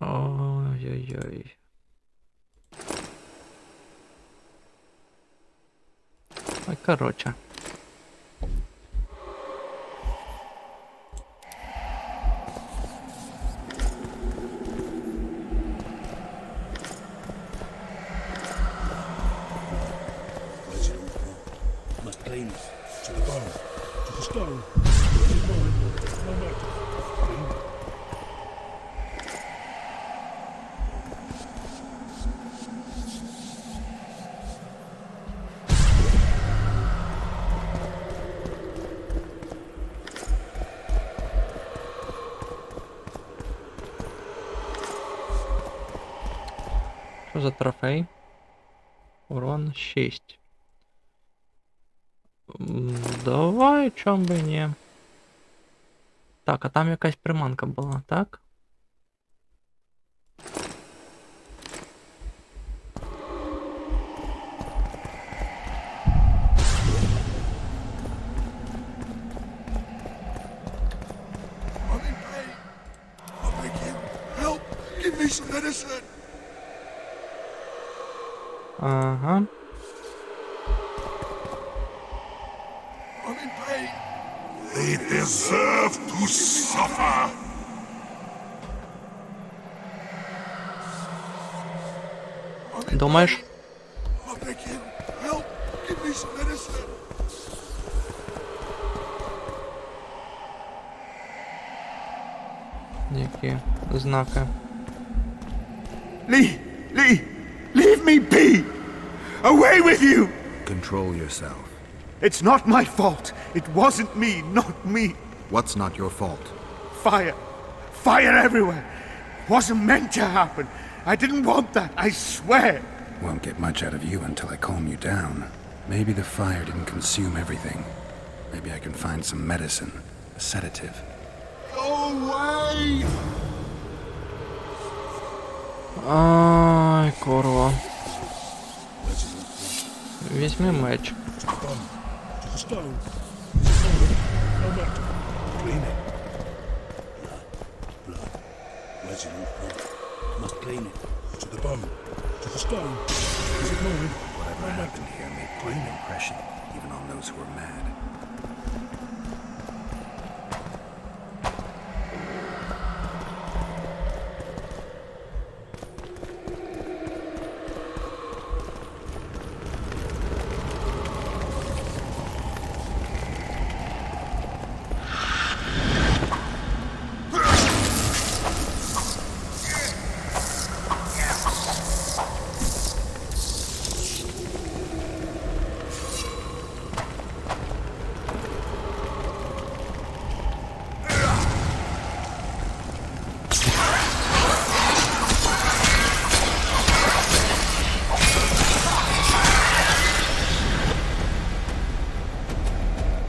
Ой-ой-ой. Ой, короче. Що за трофей? Урон 6. Давай, чом би ні. Так, а там якась приманка була, так? Ага. They deserve to suffer. Думаєш? Які знаки? Lee! Leave me be! Away with you! Control yourself. It's not my fault. It wasn't me, not me. What's not your fault? Fire. Fire everywhere. Wasn't meant to happen. I didn't want that, I swear. Won't get much out of you until I calm you down. Maybe the fire didn't consume everything. Maybe I can find some medicine, a sedative. Go away! Ай, курва. Візьми меч. Must clean it. To the bone. To the stone. Is it mine? Whatever happened here made quite an impression, even on those who were mad.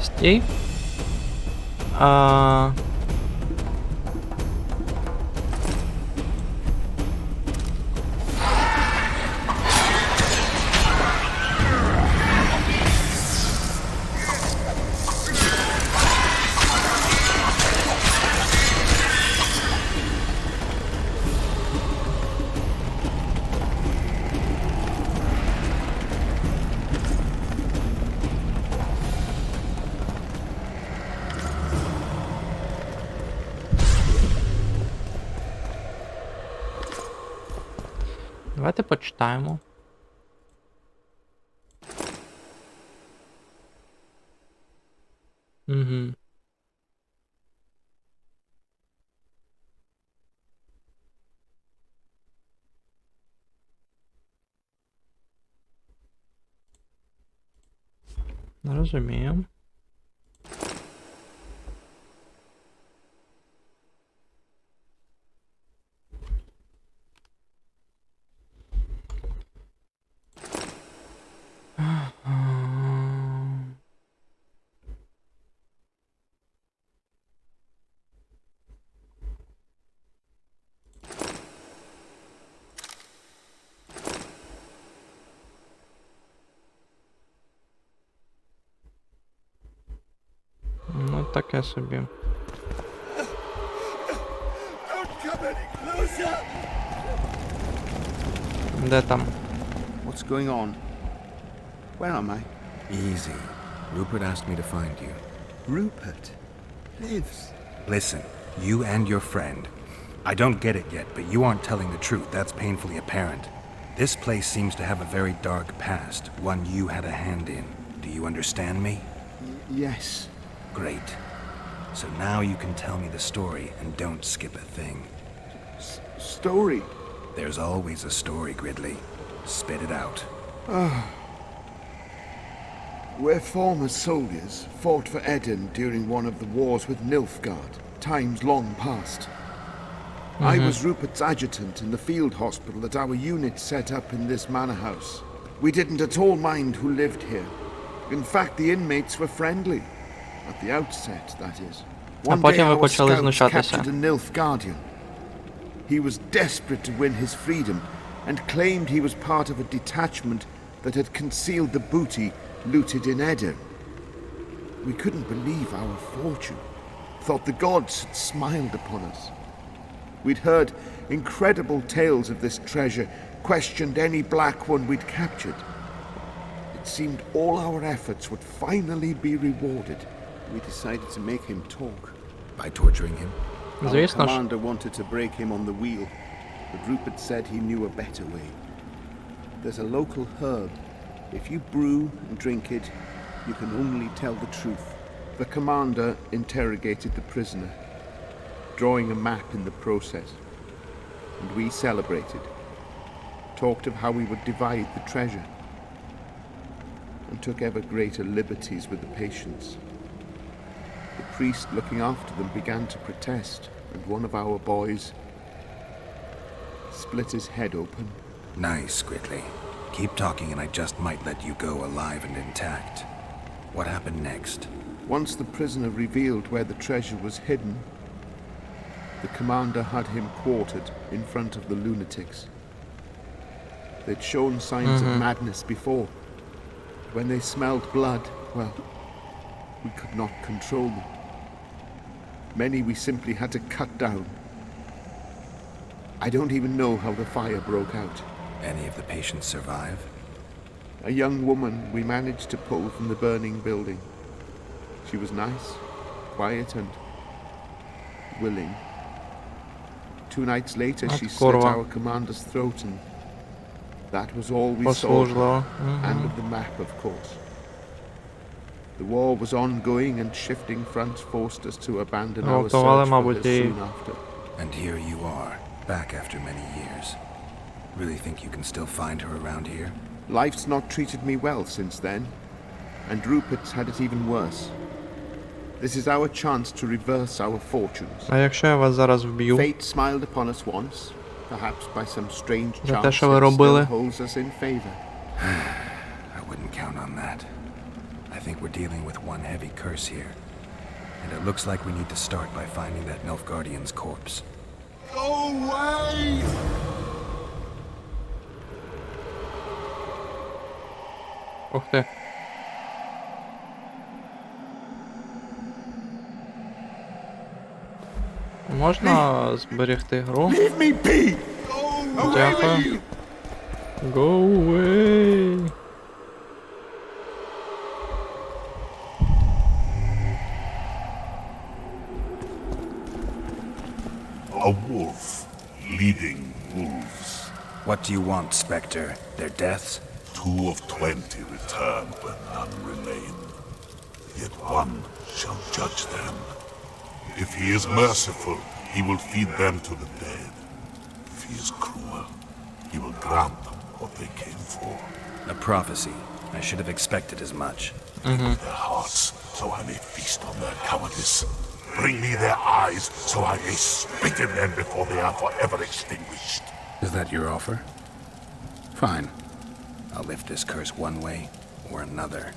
Стій. Давайте почитаємо. Угу. Розумію. Ну, таке собі. Де там? What's going on? Where am I? Easy. Rupert asked me to find you. Rupert lives. Listen, you and your friend. I don't get it yet, but you aren't telling the truth. That's painfully apparent. This place seems to have a very dark past, one you had a hand in. Do you understand me? Yes. Great. So now you can tell me the story and don't skip a thing. Story? There's always a story, Gridley. Spit it out. We're former soldiers, fought for Eden during one of the wars with Nilfgaard, times long past. I was Rupert's adjutant in the field hospital that our unit set up in this manor house. We didn't at all mind who lived here. In fact, the inmates were friendly. At the outset, that is. One day our scouts captured a Nilfgaardian. He was desperate to win his freedom and claimed he was part of a detachment that had concealed the booty looted in Eden. We couldn't believe our fortune, thought the gods had smiled upon us. We'd heard incredible tales of this treasure, questioned any black one we'd captured. It seemed all our efforts would finally be rewarded. We decided to make him talk. By torturing him? Our commander wanted to break him on the wheel, but Rupert said he knew a better way. There's a local herb. If you brew and drink it, you can only tell the truth. The commander interrogated the prisoner, drawing a map in the process. And we celebrated, talked of how we would divide the treasure, and took ever greater liberties with the patients. The priest looking after them began to protest, and one of our boys split his head open. Nice, Gridley. Keep talking and I just might let you go alive and intact. What happened next? Once the prisoner revealed where the treasure was hidden, the commander had him quartered in front of the lunatics. They'd shown signs of madness before. When they smelled blood, well, we could not control them. Many we simply had to cut down. I don't even know how the fire broke out. Any of the patients survive? A young woman we managed to pull from the burning building. She was nice, quiet and willing. 2 nights later she slit our commander's throat, and that was all we saw. And of the map, of course. The war was ongoing and shifting fronts forced us to abandon our search for her soon after. And here you are, back after many years. Really think you can still find her around here? Life's not treated me well since then, and Rupert's had it even worse. This is our chance to reverse our fortunes. А якщо я вас зараз вб'ю? Fate smiled upon us once, perhaps by some strange За chance те, що ви it робили? still holds us in favor. I wouldn't count on that. I think we're dealing with one heavy curse here. And it looks like we need to start by finding that Nilfgaardian's corpse. Go away! Ух ти. Можна зберегти гру? Дякую. Go away. A wolf leading wolves. What do you want, Spectre? Their deaths? 2 of 20 return, but none remain. Yet one shall judge them. If he is merciful, he will feed them to the dead. If he is cruel, he will grant them what they came for. A prophecy. I should have expected as much. Give me their hearts, so I may feast on their cowardice. Bring me their eyes, so I may spit in them before they are forever extinguished. Is that your offer? Fine. I'll lift this curse one way or another.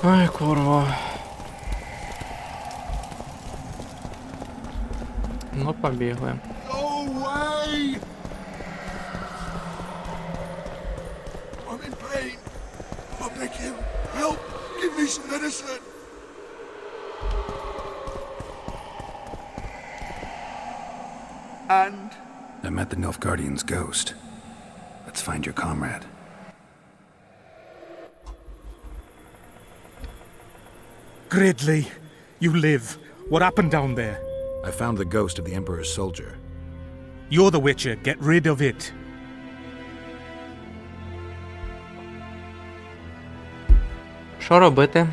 Ай, курва. Ну, побігли. Go away! I'm in pain. I beg you, help! Give me some medicine! And? I met the Nilfgaardian's ghost. Let's find your comrade. Gridley, you live. What happened down there? I found the ghost of the Emperor's soldier. You're the Witcher. Get rid of it. Що робити?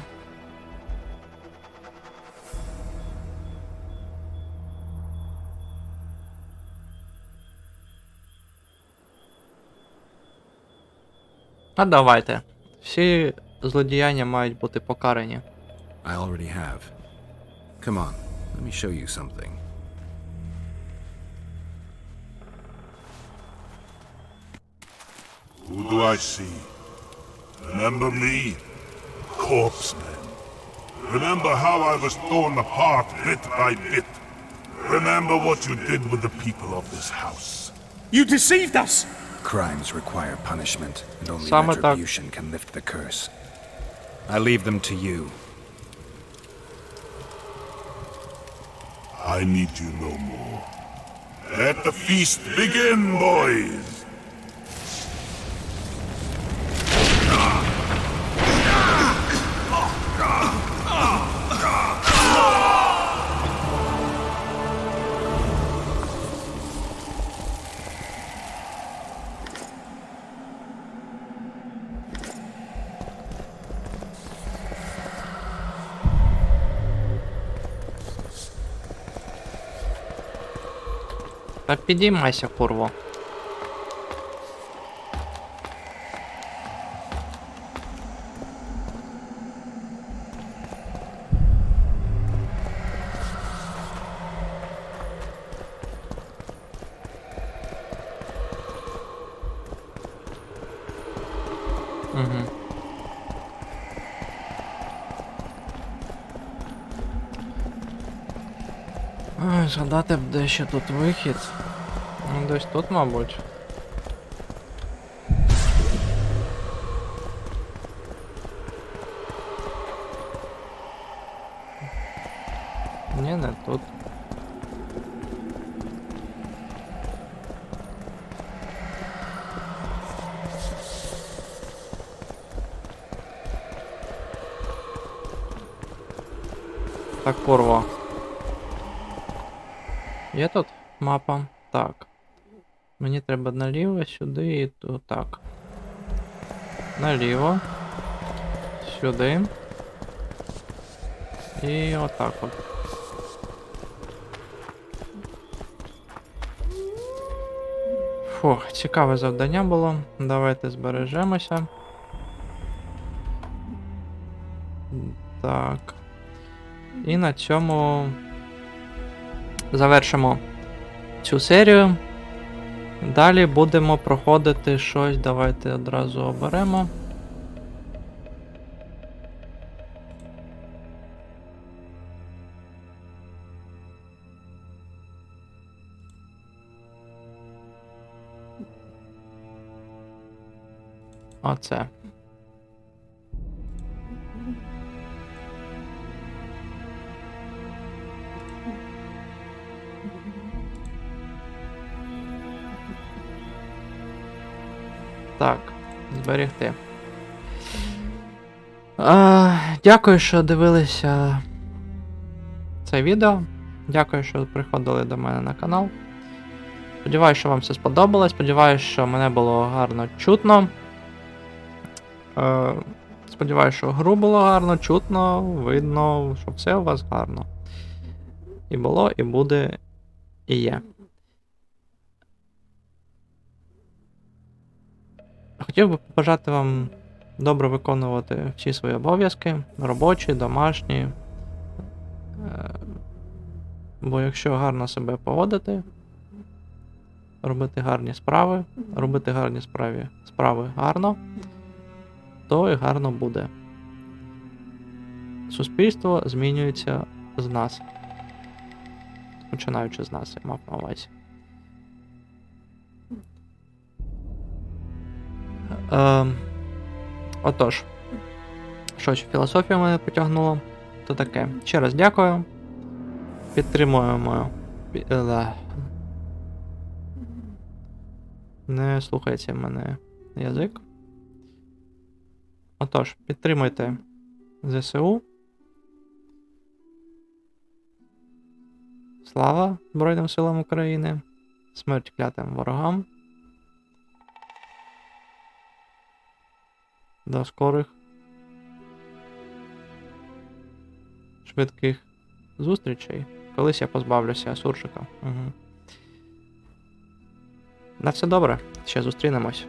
А давайте. Всі злодіяння мають бути покарані. I already have. Come on, let me show you something. Who do I see? Remember me? Corpsemen. Remember how I was torn apart bit by bit. Remember what you did with the people of this house. You deceived us! Crimes require punishment, and only Саме так. retribution can lift the curse. I leave them to you. I need you no more. Let the feast begin, boys! Та підіймайся, курво. Угу. Ой, згадати б, де ще тут вихід. Ну, десь тут, мабуть. Ні, не тут. Так, курва. Є тут мапа? Так. Мені треба наліво, сюди і тут. Так. Наліво. Сюди. І отак от. Фух, цікаве завдання було. Давайте збережемося. Так. І на цьому завершимо цю серію. Далі будемо проходити щось. Давайте одразу оберемо. Оце. Так, зберегти. Дякую, що дивилися це відео. Дякую, що приходили до мене на канал. Сподіваюсь, що вам все сподобалось. Сподіваюсь, що мене було гарно чутно. Сподіваюсь, що гру було гарно, чутно, видно, що все у вас гарно. І було, і буде, і є. Хотів би побажати вам добре виконувати всі свої обов'язки, робочі, домашні. Бо якщо гарно себе поводити, робити гарні справи, робити гарні справи гарно, то і гарно буде. Суспільство змінюється з нас. Починаючи з нас, я мав на увазі. Отож, щось філософія мене потягнуло, то таке. Ще раз дякую. Підтримуємо. Не слухається в мене язик. Отож, підтримуйте ЗСУ. Слава Збройним силам України. Смерть клятим ворогам. До скорих швидких зустрічей. Колись я позбавлюся суржика. Угу. На все добре. Ще зустрінемось.